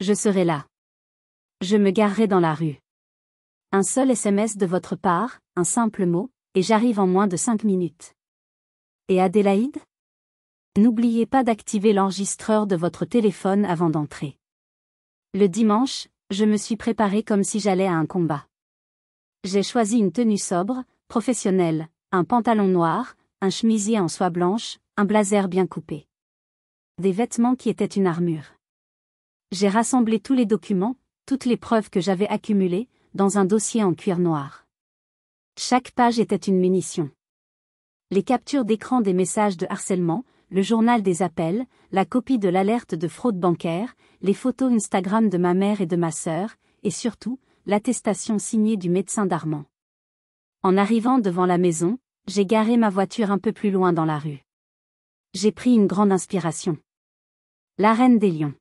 [SPEAKER 1] Je serai là. Je me garerai dans la rue. Un seul SMS de votre part, un simple mot, et j'arrive en moins de 5 minutes. Et Adélaïde? N'oubliez pas d'activer l'enregistreur de votre téléphone avant d'entrer. Le dimanche, je me suis préparée comme si j'allais à un combat. J'ai choisi une tenue sobre, professionnelle, un pantalon noir, un chemisier en soie blanche, un blazer bien coupé. Des vêtements qui étaient une armure. J'ai rassemblé tous les documents, toutes les preuves que j'avais accumulées, dans un dossier en cuir noir. Chaque page était une munition. Les captures d'écran des messages de harcèlement, le journal des appels, la copie de l'alerte de fraude bancaire, les photos Instagram de ma mère et de ma sœur, et surtout, l'attestation signée du médecin d'Armand. En arrivant devant la maison, j'ai garé ma voiture un peu plus loin dans la rue. J'ai pris une grande inspiration. L'arène des lions.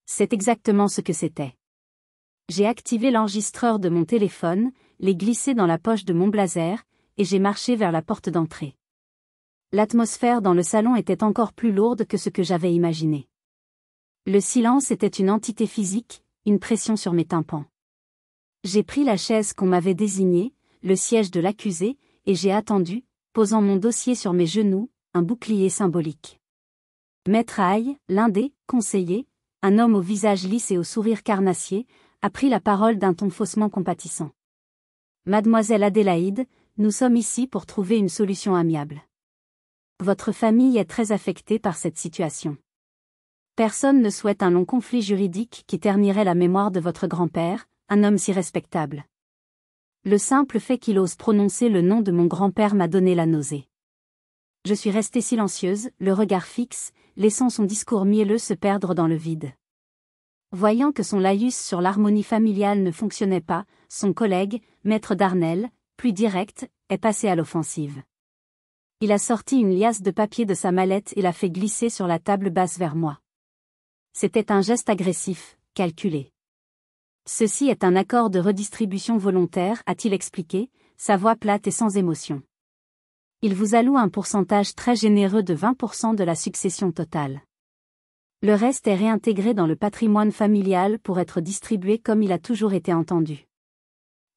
[SPEAKER 1] C'est exactement ce que c'était. J'ai activé l'enregistreur de mon téléphone, l'ai glissé dans la poche de mon blazer, et j'ai marché vers la porte d'entrée. L'atmosphère dans le salon était encore plus lourde que ce que j'avais imaginé. Le silence était une entité physique, une pression sur mes tympans. J'ai pris la chaise qu'on m'avait désignée, le siège de l'accusé, et j'ai attendu, posant mon dossier sur mes genoux, un bouclier symbolique. Maître Haye, l'un des conseillers, un homme au visage lisse et au sourire carnassier, a pris la parole d'un ton faussement compatissant. Mademoiselle Adélaïde, nous sommes ici pour trouver une solution amiable. Votre famille est très affectée par cette situation. Personne ne souhaite un long conflit juridique qui ternirait la mémoire de votre grand-père, un homme si respectable. Le simple fait qu'il ose prononcer le nom de mon grand-père m'a donné la nausée. Je suis restée silencieuse, le regard fixe, laissant son discours mielleux se perdre dans le vide. Voyant que son laïus sur l'harmonie familiale ne fonctionnait pas, son collègue, maître Darnel, plus direct, est passé à l'offensive. Il a sorti une liasse de papier de sa mallette et l'a fait glisser sur la table basse vers moi. C'était un geste agressif, calculé. Ceci est un accord de redistribution volontaire, a-t-il expliqué, sa voix plate et sans émotion. Il vous alloue un pourcentage très généreux de 20% de la succession totale. Le reste est réintégré dans le patrimoine familial pour être distribué comme il a toujours été entendu.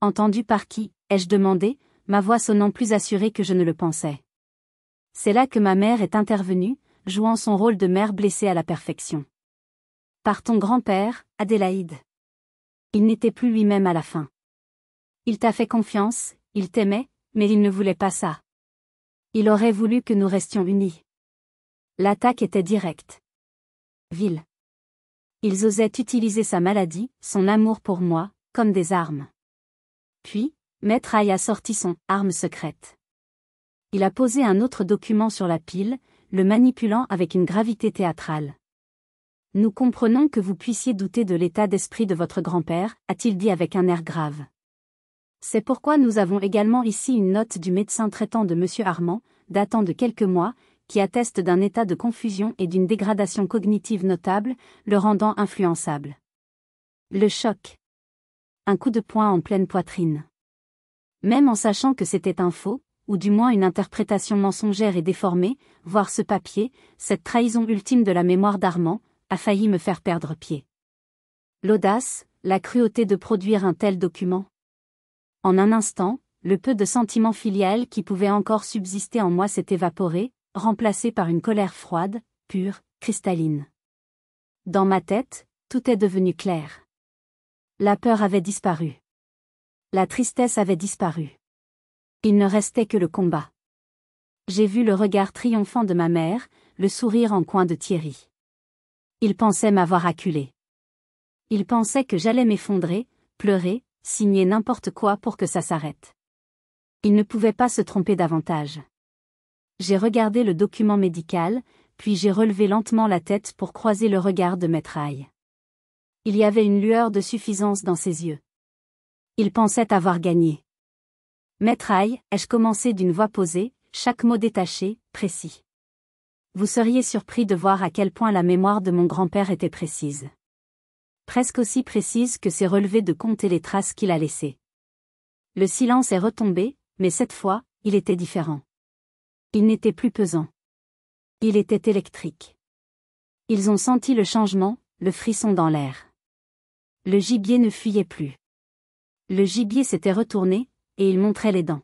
[SPEAKER 1] Entendu par qui, ai-je demandé, ma voix sonnant plus assurée que je ne le pensais. C'est là que ma mère est intervenue, jouant son rôle de mère blessée à la perfection. Par ton grand-père, Adélaïde. Il n'était plus lui-même à la fin. Il t'a fait confiance, il t'aimait, mais il ne voulait pas ça. Il aurait voulu que nous restions unis. L'attaque était directe. Vil. Ils osaient utiliser sa maladie, son amour pour moi, comme des armes. Puis, Maître Haye a sorti son « arme secrète ». Il a posé un autre document sur la pile, le manipulant avec une gravité théâtrale. Nous comprenons que vous puissiez douter de l'état d'esprit de votre grand-père, a-t-il dit avec un air grave. C'est pourquoi nous avons également ici une note du médecin traitant de Monsieur Armand, datant de quelques mois, qui atteste d'un état de confusion et d'une dégradation cognitive notable, le rendant influençable. Le choc. Un coup de poing en pleine poitrine. Même en sachant que c'était un faux, ou du moins une interprétation mensongère et déformée, voir ce papier, cette trahison ultime de la mémoire d'Armand, a failli me faire perdre pied. L'audace, la cruauté de produire un tel document. En un instant, le peu de sentiment filial qui pouvait encore subsister en moi s'est évaporé, remplacé par une colère froide, pure, cristalline. Dans ma tête, tout est devenu clair. La peur avait disparu. La tristesse avait disparu. Il ne restait que le combat. J'ai vu le regard triomphant de ma mère, le sourire en coin de Thierry. Il pensait m'avoir acculé. Il pensait que j'allais m'effondrer, pleurer, signer n'importe quoi pour que ça s'arrête. Il ne pouvait pas se tromper davantage. J'ai regardé le document médical, puis j'ai relevé lentement la tête pour croiser le regard de Maître Aïe. Il y avait une lueur de suffisance dans ses yeux. Il pensait avoir gagné. Maître Aïe, ai-je commencé d'une voix posée, chaque mot détaché, précis. Vous seriez surpris de voir à quel point la mémoire de mon grand-père était précise. Presque aussi précise que ses relevés de compte et les traces qu'il a laissées. Le silence est retombé, mais cette fois, il était différent. Il n'était plus pesant. Il était électrique. Ils ont senti le changement, le frisson dans l'air. Le gibier ne fuyait plus. Le gibier s'était retourné, et il montrait les dents.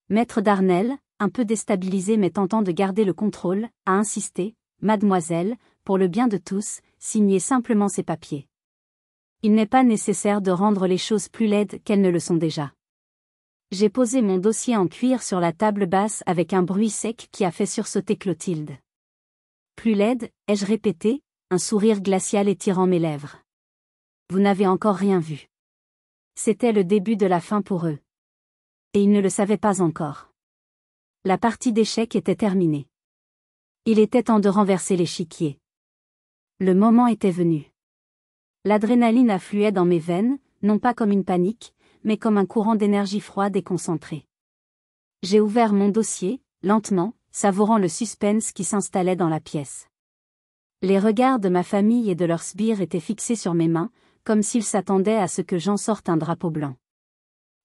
[SPEAKER 1] Maître Darnel, un peu déstabilisé mais tentant de garder le contrôle, a insisté, « Mademoiselle, pour le bien de tous, signez simplement ces papiers. Il n'est pas nécessaire de rendre les choses plus laides qu'elles ne le sont déjà. » J'ai posé mon dossier en cuir sur la table basse avec un bruit sec qui a fait sursauter Clotilde. Plus laide, ai-je répété, un sourire glacial étirant mes lèvres. Vous n'avez encore rien vu. C'était le début de la fin pour eux. Et ils ne le savaient pas encore. La partie d'échecs était terminée. Il était temps de renverser l'échiquier. Le moment était venu. L'adrénaline affluait dans mes veines, non pas comme une panique, mais comme un courant d'énergie froide et concentrée. J'ai ouvert mon dossier, lentement, savourant le suspense qui s'installait dans la pièce. Les regards de ma famille et de leurs sbires étaient fixés sur mes mains, comme s'ils s'attendaient à ce que j'en sorte un drapeau blanc.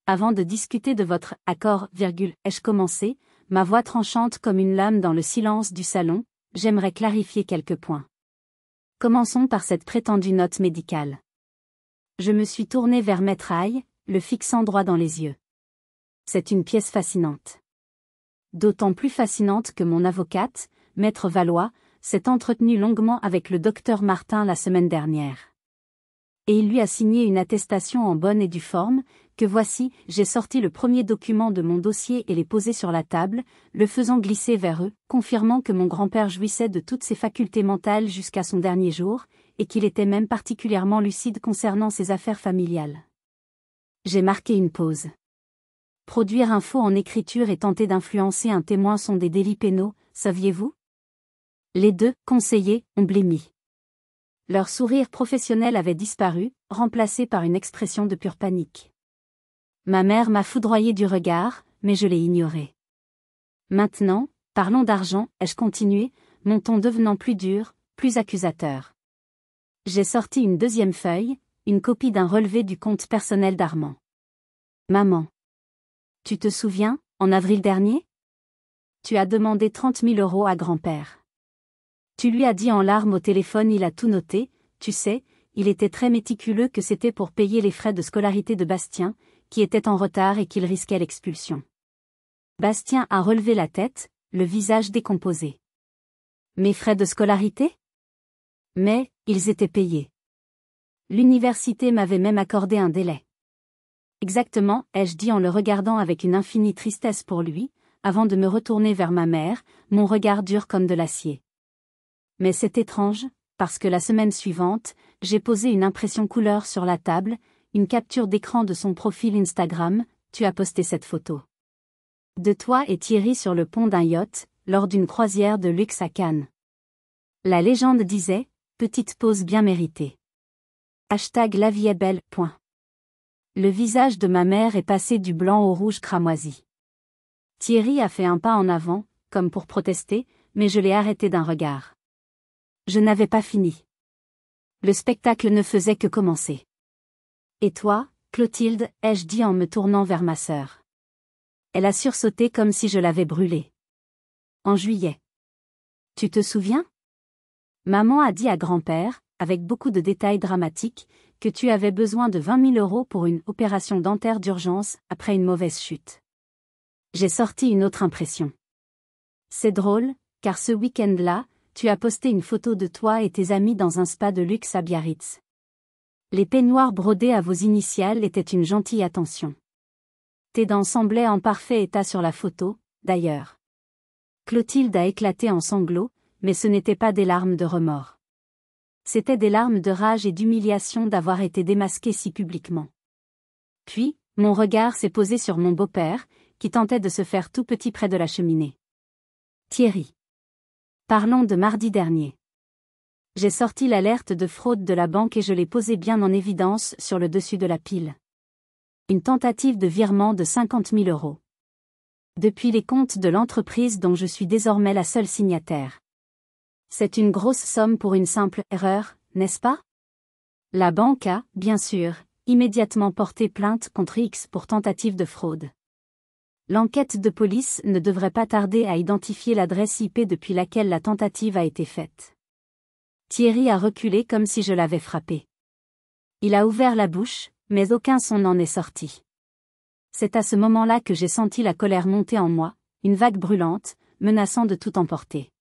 [SPEAKER 1] Avant de discuter de votre accord, ai-je commencé, ma voix tranchante comme une lame dans le silence du salon, j'aimerais clarifier quelques points. Commençons par cette prétendue note médicale. Je me suis tournée vers Maître Aïe, le fixant droit dans les yeux. C'est une pièce fascinante. D'autant plus fascinante que mon avocate, Maître Valois, s'est entretenue longuement avec le docteur Martin la semaine dernière. Et il lui a signé une attestation en bonne et due forme, que voici, j'ai sorti le premier document de mon dossier et l'ai posé sur la table, le faisant glisser vers eux, confirmant que mon grand-père jouissait de toutes ses facultés mentales jusqu'à son dernier jour, et qu'il était même particulièrement lucide concernant ses affaires familiales. J'ai marqué une pause. Produire un faux en écriture et tenter d'influencer un témoin sont des délits pénaux, saviez-vous? Les deux conseillers ont blêmi. Leur sourire professionnel avait disparu, remplacé par une expression de pure panique. Ma mère m'a foudroyé du regard, mais je l'ai ignoré. Maintenant, parlons d'argent, ai-je continué, mon ton devenant plus dur, plus accusateur. J'ai sorti une deuxième feuille, une copie d'un relevé du compte personnel d'Armand. Maman. Tu te souviens, en avril dernier? Tu as demandé 30 000 € à grand-père. Tu lui as dit en larmes au téléphone, il a tout noté, tu sais, il était très méticuleux que c'était pour payer les frais de scolarité de Bastien, qui était en retard et qu'il risquait l'expulsion. Bastien a relevé la tête, le visage décomposé. Mes frais de scolarité? Mais, ils étaient payés. L'université m'avait même accordé un délai. Exactement, ai-je dit en le regardant avec une infinie tristesse pour lui, avant de me retourner vers ma mère, mon regard dur comme de l'acier. Mais c'est étrange, parce que la semaine suivante, j'ai posé une impression couleur sur la table, une capture d'écran de son profil Instagram, tu as posté cette photo. De toi et Thierry sur le pont d'un yacht, lors d'une croisière de luxe à Cannes. La légende disait, petite pause bien méritée. #La vie est belle. Le visage de ma mère est passé du blanc au rouge cramoisi. Thierry a fait un pas en avant, comme pour protester, mais je l'ai arrêté d'un regard. Je n'avais pas fini. Le spectacle ne faisait que commencer. Et toi, Clotilde, ai-je dit en me tournant vers ma sœur. Elle a sursauté comme si je l'avais brûlée. En juillet. Tu te souviens? Maman a dit à grand-père, avec beaucoup de détails dramatiques, que tu avais besoin de 20 000 € pour une opération dentaire d'urgence après une mauvaise chute. J'ai sorti une autre impression. C'est drôle, car ce week-end-là, tu as posté une photo de toi et tes amis dans un spa de luxe à Biarritz. Les peignoirs brodés à vos initiales étaient une gentille attention. Tes dents semblaient en parfait état sur la photo, d'ailleurs. Clotilde a éclaté en sanglots, mais ce n'était pas des larmes de remords. C'étaient des larmes de rage et d'humiliation d'avoir été démasquée si publiquement. Puis, mon regard s'est posé sur mon beau-père, qui tentait de se faire tout petit près de la cheminée. Thierry. Parlons de mardi dernier. J'ai sorti l'alerte de fraude de la banque et je l'ai posée bien en évidence sur le dessus de la pile. Une tentative de virement de 50 000 €. Depuis les comptes de l'entreprise dont je suis désormais la seule signataire. C'est une grosse somme pour une simple erreur, n'est-ce pas? La banque a, bien sûr, immédiatement porté plainte contre X pour tentative de fraude. L'enquête de police ne devrait pas tarder à identifier l'adresse IP depuis laquelle la tentative a été faite. Thierry a reculé comme si je l'avais frappé. Il a ouvert la bouche, mais aucun son n'en est sorti. C'est à ce moment-là que j'ai senti la colère monter en moi, une vague brûlante, menaçant de tout emporter.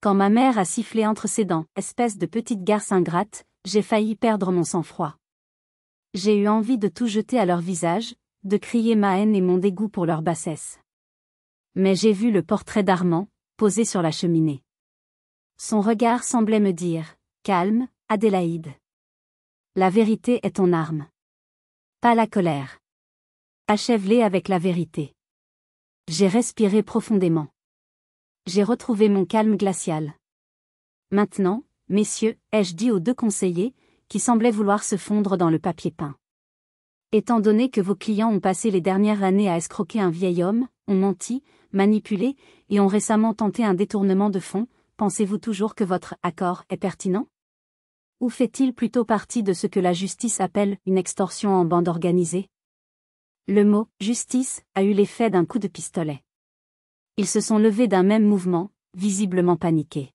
[SPEAKER 1] Quand ma mère a sifflé entre ses dents, espèce de petite garce ingrate, j'ai failli perdre mon sang-froid. J'ai eu envie de tout jeter à leur visage, de crier ma haine et mon dégoût pour leur bassesse. Mais j'ai vu le portrait d'Armand, posé sur la cheminée. Son regard semblait me dire « Calme, Adélaïde. La vérité est ton arme. Pas la colère. Achève-les avec la vérité. » J'ai respiré profondément. J'ai retrouvé mon calme glacial. Maintenant, messieurs, ai-je dit aux deux conseillers, qui semblaient vouloir se fondre dans le papier peint. Étant donné que vos clients ont passé les dernières années à escroquer un vieil homme, ont menti, manipulé, et ont récemment tenté un détournement de fonds, pensez-vous toujours que votre accord est pertinent? Ou fait-il plutôt partie de ce que la justice appelle une extorsion en bande organisée? Le mot « justice » a eu l'effet d'un coup de pistolet. Ils se sont levés d'un même mouvement, visiblement paniqués.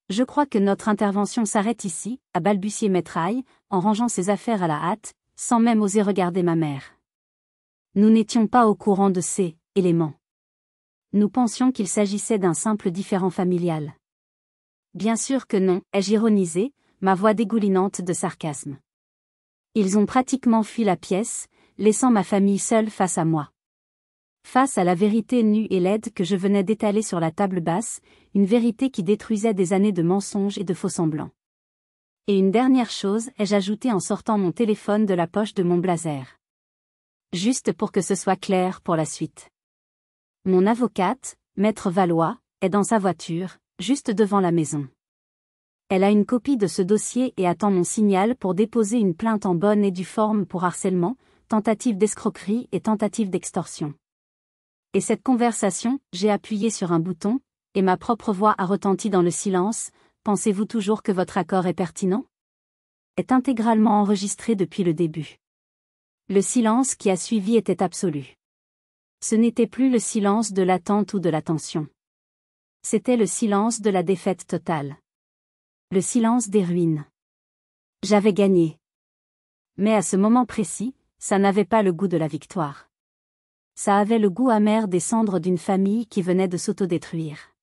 [SPEAKER 1] Je crois que notre intervention s'arrête ici, a balbutié Metraille, en rangeant ses affaires à la hâte, sans même oser regarder ma mère. Nous n'étions pas au courant de ces éléments. Nous pensions qu'il s'agissait d'un simple différend familial. Bien sûr que non, ai-je ironisé, ma voix dégoulinante de sarcasme. Ils ont pratiquement fui la pièce, laissant ma famille seule face à moi. Face à la vérité nue et laide que je venais d'étaler sur la table basse, une vérité qui détruisait des années de mensonges et de faux-semblants. Et une dernière chose, ai-je ajouté en sortant mon téléphone de la poche de mon blazer. Juste pour que ce soit clair pour la suite. Mon avocate, Maître Valois, est dans sa voiture, juste devant la maison. Elle a une copie de ce dossier et attend mon signal pour déposer une plainte en bonne et due forme pour harcèlement, tentative d'escroquerie et tentative d'extorsion. Et cette conversation, j'ai appuyé sur un bouton, et ma propre voix a retenti dans le silence, pensez-vous toujours que votre accord est pertinent? Est intégralement enregistré depuis le début. Le silence qui a suivi était absolu. Ce n'était plus le silence de l'attente ou de l'attention. C'était le silence de la défaite totale. Le silence des ruines. J'avais gagné. Mais à ce moment précis, ça n'avait pas le goût de la victoire. Ça avait le goût amer des cendres d'une famille qui venait de s'autodétruire.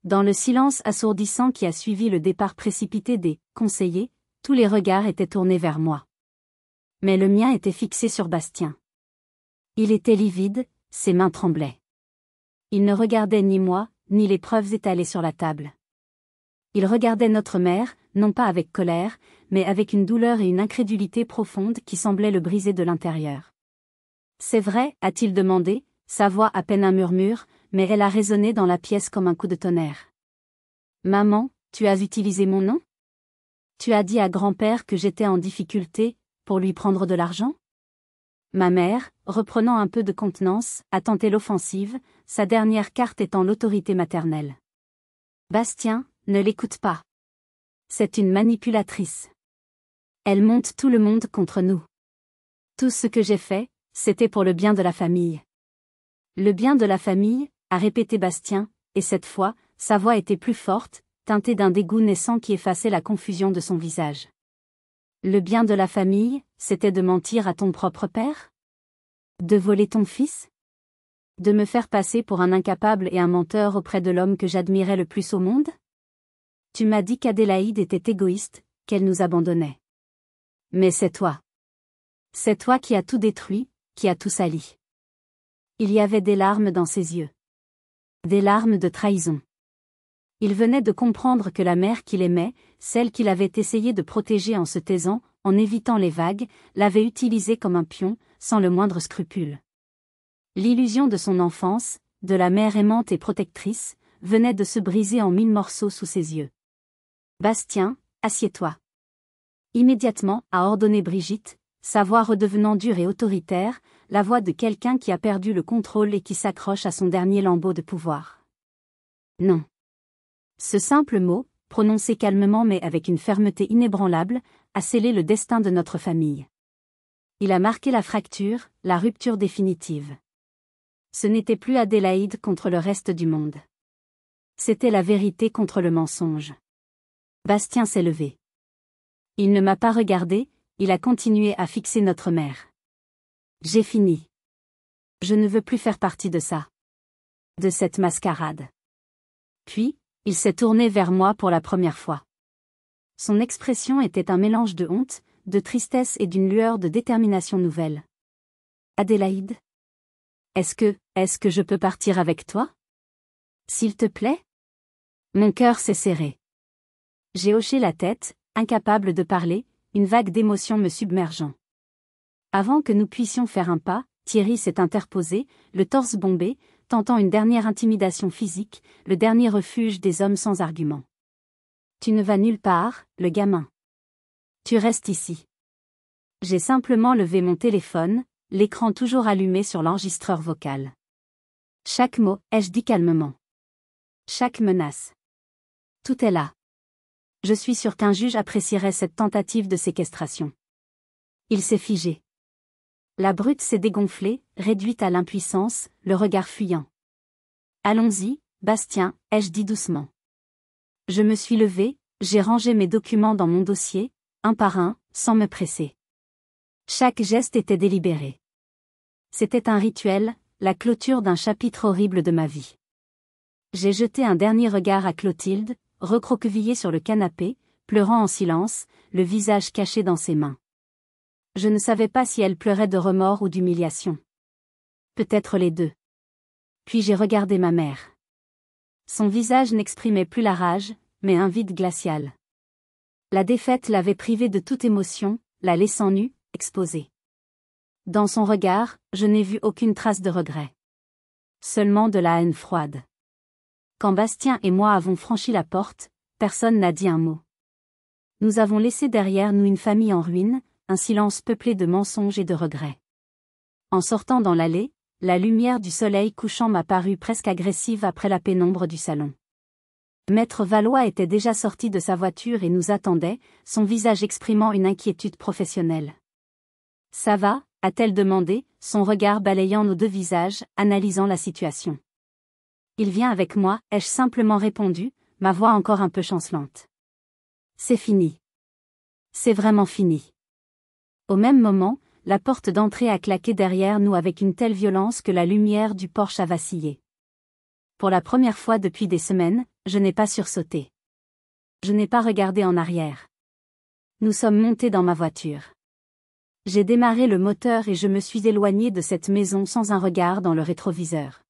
[SPEAKER 1] Dans le silence assourdissant qui a suivi le départ précipité des conseillers, tous les regards étaient tournés vers moi. Mais le mien était fixé sur Bastien. Il était livide, ses mains tremblaient. Il ne regardait ni moi, ni les preuves étalées sur la table. Il regardait notre mère, non pas avec colère, mais avec une douleur et une incrédulité profonde qui semblaient le briser de l'intérieur. C'est vrai, a-t-il demandé, sa voix à peine un murmure, mais elle a résonné dans la pièce comme un coup de tonnerre. Maman, tu as utilisé mon nom? Tu as dit à grand-père que j'étais en difficulté, pour lui prendre de l'argent? Ma mère, reprenant un peu de contenance, a tenté l'offensive, sa dernière carte étant l'autorité maternelle. Bastien, ne l'écoute pas. C'est une manipulatrice. Elle monte tout le monde contre nous. Tout ce que j'ai fait, c'était pour le bien de la famille. Le bien de la famille, a répété Bastien, et cette fois, sa voix était plus forte, teintée d'un dégoût naissant qui effaçait la confusion de son visage. Le bien de la famille, c'était de mentir à ton propre père? De voler ton fils? De me faire passer pour un incapable et un menteur auprès de l'homme que j'admirais le plus au monde? Tu m'as dit qu'Adélaïde était égoïste, qu'elle nous abandonnait. Mais c'est toi. C'est toi qui as tout détruit, qui as tout sali. Il y avait des larmes dans ses yeux. Des larmes de trahison. Il venait de comprendre que la mère qu'il aimait, celle qu'il avait essayé de protéger en se taisant, en évitant les vagues, l'avait utilisé comme un pion, sans le moindre scrupule. L'illusion de son enfance, de la mère aimante et protectrice, venait de se briser en 1000 morceaux sous ses yeux. « Bastien, assieds-toi. » Immédiatement, a ordonné Brigitte, sa voix redevenant dure et autoritaire, la voix de quelqu'un qui a perdu le contrôle et qui s'accroche à son dernier lambeau de pouvoir. Non. Ce simple mot, prononcé calmement mais avec une fermeté inébranlable, a scellé le destin de notre famille. Il a marqué la fracture, la rupture définitive. Ce n'était plus Adélaïde contre le reste du monde. C'était la vérité contre le mensonge. Bastien s'est levé. Il ne m'a pas regardé, il a continué à fixer notre mère. J'ai fini. Je ne veux plus faire partie de ça. De cette mascarade. Puis, il s'est tourné vers moi pour la première fois. Son expression était un mélange de honte, de tristesse et d'une lueur de détermination nouvelle. Adélaïde? Est-ce que je peux partir avec toi? S'il te plaît? Mon cœur s'est serré. J'ai hoché la tête, incapable de parler, une vague d'émotion me submergeant. Avant que nous puissions faire un pas, Thierry s'est interposé, le torse bombé, tentant une dernière intimidation physique, le dernier refuge des hommes sans argument. Tu ne vas nulle part, le gamin. Tu restes ici. J'ai simplement levé mon téléphone, l'écran toujours allumé sur l'enregistreur vocal. Chaque mot, ai-je dit calmement. Chaque menace. Tout est là. Je suis sûr qu'un juge apprécierait cette tentative de séquestration. Il s'est figé. La brute s'est dégonflée, réduite à l'impuissance, le regard fuyant. Allons-y, Bastien, ai-je dit doucement. Je me suis levé, j'ai rangé mes documents dans mon dossier, un par un, sans me presser. Chaque geste était délibéré. C'était un rituel, la clôture d'un chapitre horrible de ma vie. J'ai jeté un dernier regard à Clotilde, recroquevillée sur le canapé, pleurant en silence, le visage caché dans ses mains. Je ne savais pas si elle pleurait de remords ou d'humiliation. Peut-être les deux. Puis j'ai regardé ma mère. Son visage n'exprimait plus la rage, mais un vide glacial. La défaite l'avait privée de toute émotion, la laissant nue, exposée. Dans son regard, je n'ai vu aucune trace de regret. Seulement de la haine froide. Quand Bastien et moi avons franchi la porte, personne n'a dit un mot. Nous avons laissé derrière nous une famille en ruine, un silence peuplé de mensonges et de regrets. En sortant dans l'allée, la lumière du soleil couchant m'a paru presque agressive après la pénombre du salon. Maître Valois était déjà sorti de sa voiture et nous attendait, son visage exprimant une inquiétude professionnelle. « Ça va ?» a-t-elle demandé, son regard balayant nos deux visages, analysant la situation. « Il vient avec moi », ai-je simplement répondu, ma voix encore un peu chancelante. « C'est fini. C'est vraiment fini. » Au même moment, la porte d'entrée a claqué derrière nous avec une telle violence que la lumière du porche a vacillé. Pour la première fois depuis des semaines, je n'ai pas sursauté. Je n'ai pas regardé en arrière. Nous sommes montés dans ma voiture. J'ai démarré le moteur et je me suis éloigné de cette maison sans un regard dans le rétroviseur.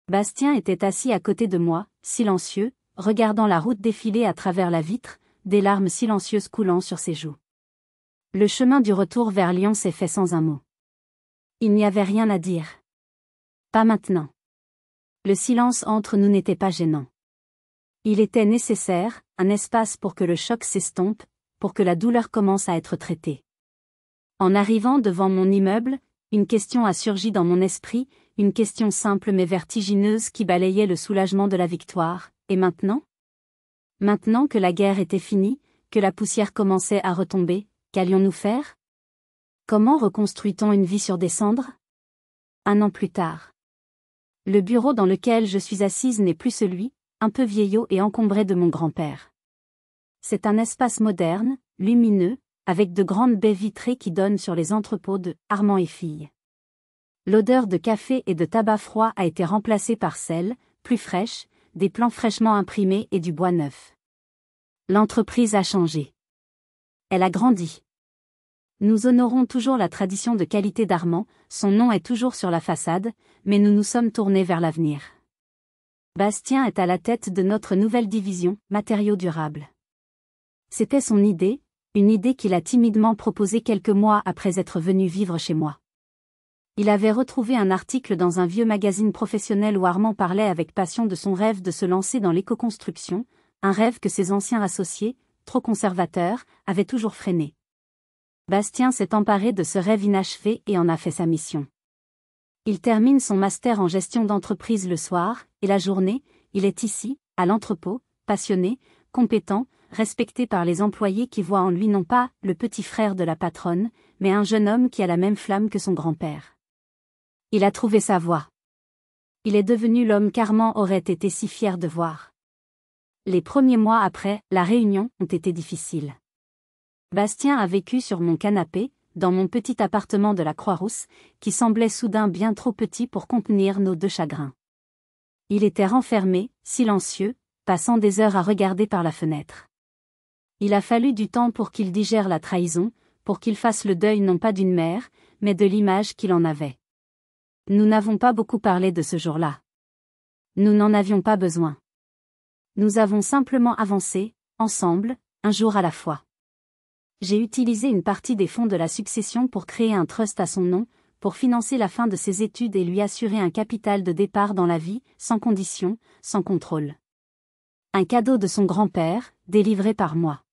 [SPEAKER 1] Bastien était assis à côté de moi, silencieux, regardant la route défiler à travers la vitre, des larmes silencieuses coulant sur ses joues. Le chemin du retour vers Lyon s'est fait sans un mot. Il n'y avait rien à dire. Pas maintenant. Le silence entre nous n'était pas gênant. Il était nécessaire, un espace pour que le choc s'estompe, pour que la douleur commence à être traitée. En arrivant devant mon immeuble, une question a surgi dans mon esprit, une question simple mais vertigineuse qui balayait le soulagement de la victoire. Et maintenant? Maintenant que la guerre était finie, que la poussière commençait à retomber, qu'allions-nous faire? Comment reconstruit-on une vie sur des cendres? 1 an plus tard. Le bureau dans lequel je suis assise n'est plus celui, un peu vieillot et encombré de mon grand-père. C'est un espace moderne, lumineux, avec de grandes baies vitrées qui donnent sur les entrepôts de Armand et Fille. L'odeur de café et de tabac froid a été remplacée par celle, plus fraîche, des plans fraîchement imprimés et du bois neuf. L'entreprise a changé. Elle a grandi. Nous honorons toujours la tradition de qualité d'Armand, son nom est toujours sur la façade, mais nous nous sommes tournés vers l'avenir. Bastien est à la tête de notre nouvelle division, matériaux durables. C'était son idée, une idée qu'il a timidement proposée quelques mois après être venu vivre chez moi. Il avait retrouvé un article dans un vieux magazine professionnel où Armand parlait avec passion de son rêve de se lancer dans l'éco-construction, un rêve que ses anciens associés, trop conservateurs, avaient toujours freiné. Bastien s'est emparé de ce rêve inachevé et en a fait sa mission. Il termine son master en gestion d'entreprise le soir, et la journée, il est ici, à l'entrepôt, passionné, compétent, respecté par les employés qui voient en lui non pas le petit frère de la patronne, mais un jeune homme qui a la même flamme que son grand-père. Il a trouvé sa voie. Il est devenu l'homme qu'Armand aurait été si fier de voir. Les premiers mois après la réunion ont été difficiles. Bastien a vécu sur mon canapé, dans mon petit appartement de la Croix-Rousse, qui semblait soudain bien trop petit pour contenir nos deux chagrins. Il était renfermé, silencieux, passant des heures à regarder par la fenêtre. Il a fallu du temps pour qu'il digère la trahison, pour qu'il fasse le deuil non pas d'une mère, mais de l'image qu'il en avait. Nous n'avons pas beaucoup parlé de ce jour-là. Nous n'en avions pas besoin. Nous avons simplement avancé, ensemble, un jour à la fois. J'ai utilisé une partie des fonds de la succession pour créer un trust à son nom, pour financer la fin de ses études et lui assurer un capital de départ dans la vie, sans condition, sans contrôle. Un cadeau de son grand-père, délivré par moi.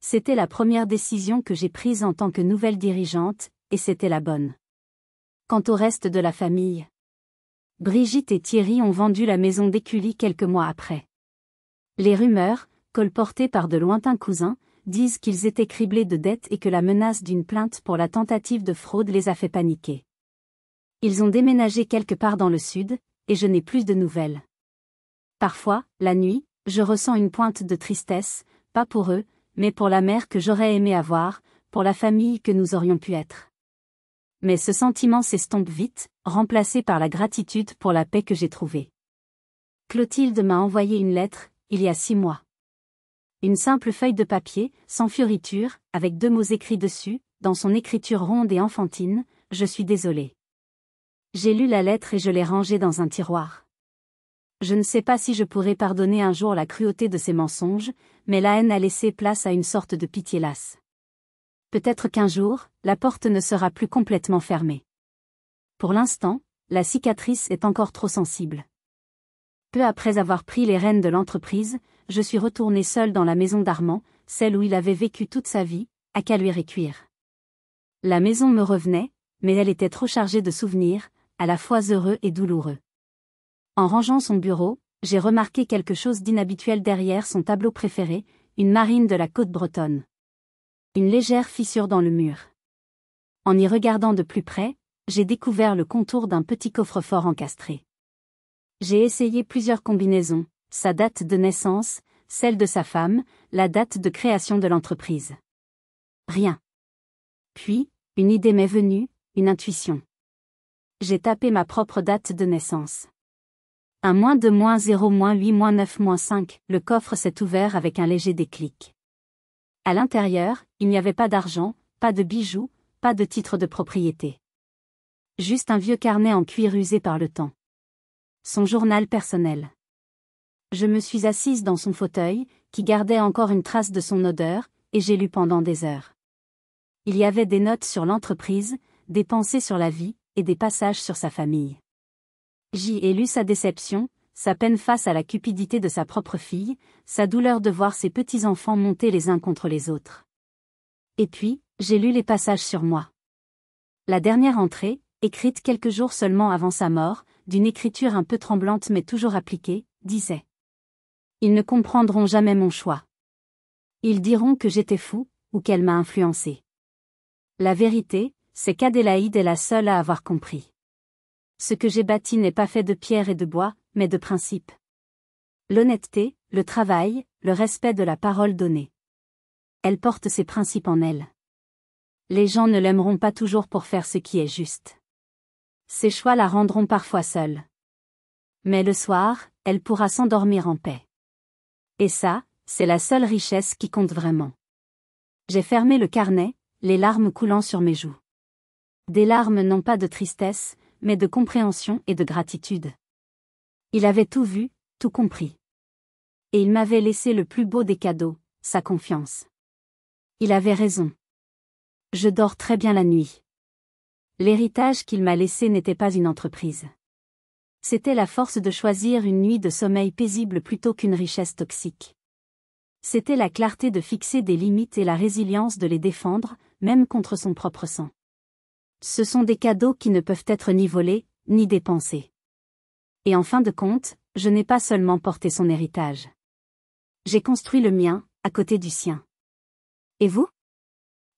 [SPEAKER 1] C'était la première décision que j'ai prise en tant que nouvelle dirigeante, et c'était la bonne. Quant au reste de la famille, Brigitte et Thierry ont vendu la maison d'Écully quelques mois après. Les rumeurs, colportées par de lointains cousins, disent qu'ils étaient criblés de dettes et que la menace d'une plainte pour la tentative de fraude les a fait paniquer. Ils ont déménagé quelque part dans le sud, et je n'ai plus de nouvelles. Parfois, la nuit, je ressens une pointe de tristesse, pas pour eux, mais pour la mère que j'aurais aimé avoir, pour la famille que nous aurions pu être. Mais ce sentiment s'estompe vite, remplacé par la gratitude pour la paix que j'ai trouvée. Clotilde m'a envoyé une lettre, il y a 6 mois. Une simple feuille de papier, sans fioriture, avec 2 mots écrits dessus, dans son écriture ronde et enfantine, « Je suis désolée ». J'ai lu la lettre et je l'ai rangée dans un tiroir. Je ne sais pas si je pourrai pardonner un jour la cruauté de ses mensonges, mais la haine a laissé place à une sorte de pitié lasse. Peut-être qu'un jour, la porte ne sera plus complètement fermée. Pour l'instant, la cicatrice est encore trop sensible. Peu après avoir pris les rênes de l'entreprise, je suis retournée seule dans la maison d'Armand, celle où il avait vécu toute sa vie, à Caluire et Cuire. La maison me revenait, mais elle était trop chargée de souvenirs, à la fois heureux et douloureux. En rangeant son bureau, j'ai remarqué quelque chose d'inhabituel derrière son tableau préféré, une marine de la côte bretonne. Une légère fissure dans le mur. En y regardant de plus près, j'ai découvert le contour d'un petit coffre-fort encastré. J'ai essayé plusieurs combinaisons, sa date de naissance, celle de sa femme, la date de création de l'entreprise. Rien. Puis, une idée m'est venue, une intuition. J'ai tapé ma propre date de naissance. 1-2-0-8-9-5, le coffre s'est ouvert avec un léger déclic. À l'intérieur, il n'y avait pas d'argent, pas de bijoux, pas de titre de propriété. Juste un vieux carnet en cuir usé par le temps. Son journal personnel. Je me suis assise dans son fauteuil, qui gardait encore une trace de son odeur, et j'ai lu pendant des heures. Il y avait des notes sur l'entreprise, des pensées sur la vie, et des passages sur sa famille. J'y ai lu sa déception, sa peine face à la cupidité de sa propre fille, sa douleur de voir ses petits-enfants monter les uns contre les autres. Et puis, j'ai lu les passages sur moi. La dernière entrée, écrite quelques jours seulement avant sa mort, d'une écriture un peu tremblante mais toujours appliquée, disait : « Ils ne comprendront jamais mon choix. Ils diront que j'étais fou, ou qu'elle m'a influencé. La vérité, c'est qu'Adélaïde est la seule à avoir compris. Ce que j'ai bâti n'est pas fait de pierre et de bois, mais de principes. L'honnêteté, le travail, le respect de la parole donnée. Elle porte ses principes en elle. Les gens ne l'aimeront pas toujours pour faire ce qui est juste. Ses choix la rendront parfois seule. Mais le soir, elle pourra s'endormir en paix. Et ça, c'est la seule richesse qui compte vraiment. » J'ai fermé le carnet, les larmes coulant sur mes joues. Des larmes non pas de tristesse, mais de compréhension et de gratitude. Il avait tout vu, tout compris. Et il m'avait laissé le plus beau des cadeaux, sa confiance. Il avait raison. Je dors très bien la nuit. L'héritage qu'il m'a laissé n'était pas une entreprise. C'était la force de choisir une nuit de sommeil paisible plutôt qu'une richesse toxique. C'était la clarté de fixer des limites et la résilience de les défendre, même contre son propre sang. Ce sont des cadeaux qui ne peuvent être ni volés, ni dépensés. Et en fin de compte, je n'ai pas seulement porté son héritage. J'ai construit le mien, à côté du sien. Et vous?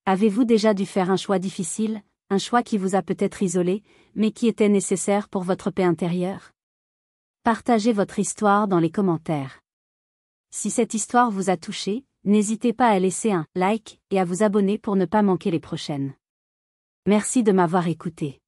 [SPEAKER 1] Avez-vous déjà dû faire un choix difficile, un choix qui vous a peut-être isolé, mais qui était nécessaire pour votre paix intérieure? Partagez votre histoire dans les commentaires. Si cette histoire vous a touché, n'hésitez pas à laisser un like et à vous abonner pour ne pas manquer les prochaines. Merci de m'avoir écouté.